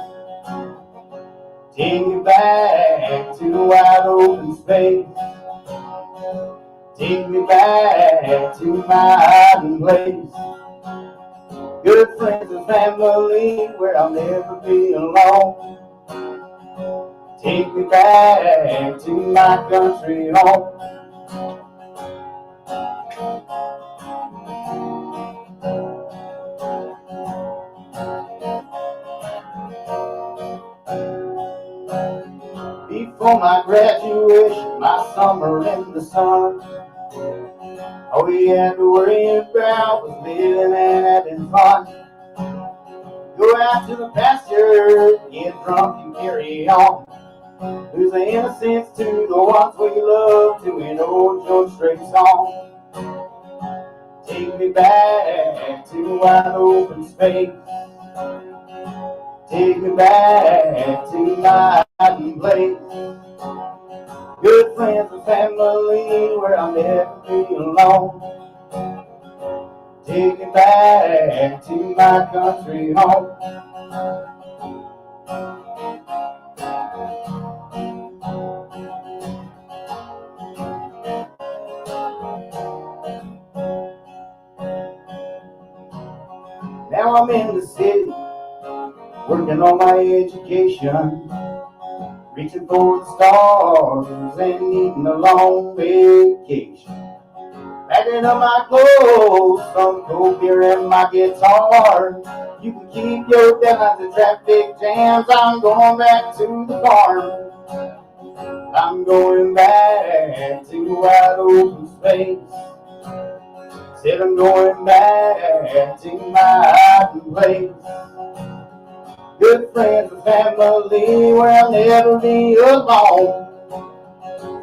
Take me back to wide open space. Take me back to my hiding place. Good friends and family where I'll never be alone. Take me back to my country home. Before my graduation, my summer in the sun, all we had to worry about was living and having fun. Go out to the pasture, get drunk and carry on. Lose the innocence to the ones we love to an old George Strait song. Take me back to wide open space. Take me back to my hiding place. Good friends and family where I'll never be alone. Take me back to my country home. Now I'm in the city, working on my education, reaching for the stars and needing a long vacation. Packing up my clothes, some cold beer and my guitar. You can keep your deadlines and traffic jams. I'm going back to the farm. I'm going back to wide open space. Said I'm going back to my hiding place. Good friends and family where I'll never be alone.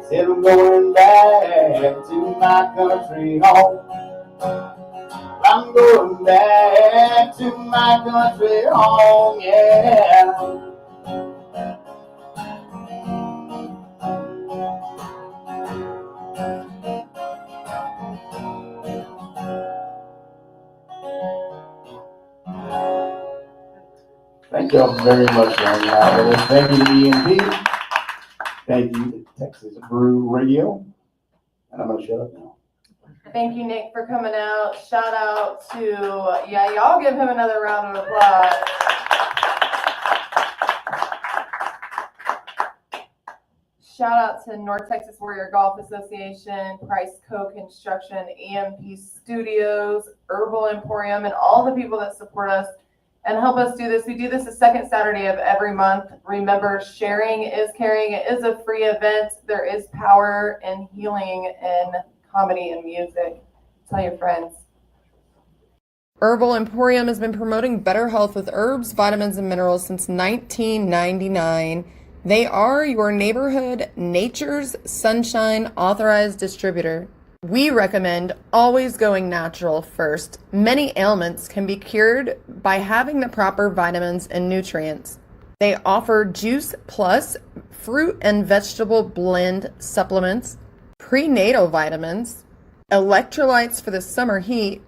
Said I'm going back to my country home. I'm going back to my country home, yeah. Thank you all very much, Aaron. Thank you to EMP. Thank you to Texas Brew Radio. And I'm going to shut up now. Thank you, Nick, for coming out. Shout out to, y'all give him another round of applause. Shout out to North Texas Warrior Golf Association, Price Co-Construction, EMP Studios, Herbal Emporium, and all the people that support us and help us do this. We do this the second Saturday of every month. Remember, sharing is caring. It is a free event. There is power and healing in comedy and music. Tell your friends. Herbal Emporium has been promoting better health with herbs, vitamins, and minerals since 1999. They are your neighborhood Nature's Sunshine authorized distributor. We recommend always going natural first. Many ailments can be cured by having the proper vitamins and nutrients. They offer Juice Plus fruit and vegetable blend supplements, prenatal vitamins, electrolytes for the summer heat,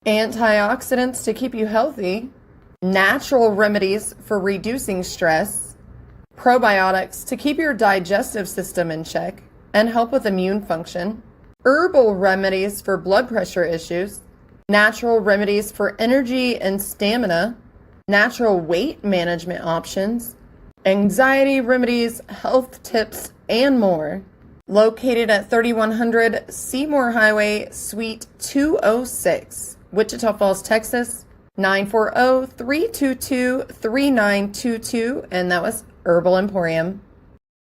antioxidants to keep you healthy, natural remedies for reducing stress, probiotics to keep your digestive system in check and help with immune function, herbal remedies for blood pressure issues, natural remedies for energy and stamina, natural weight management options, anxiety remedies, health tips, and more. Located at 3100 Seymour Highway, Suite 206, Wichita Falls, Texas, 940-322-3922, and that was Herbal Emporium.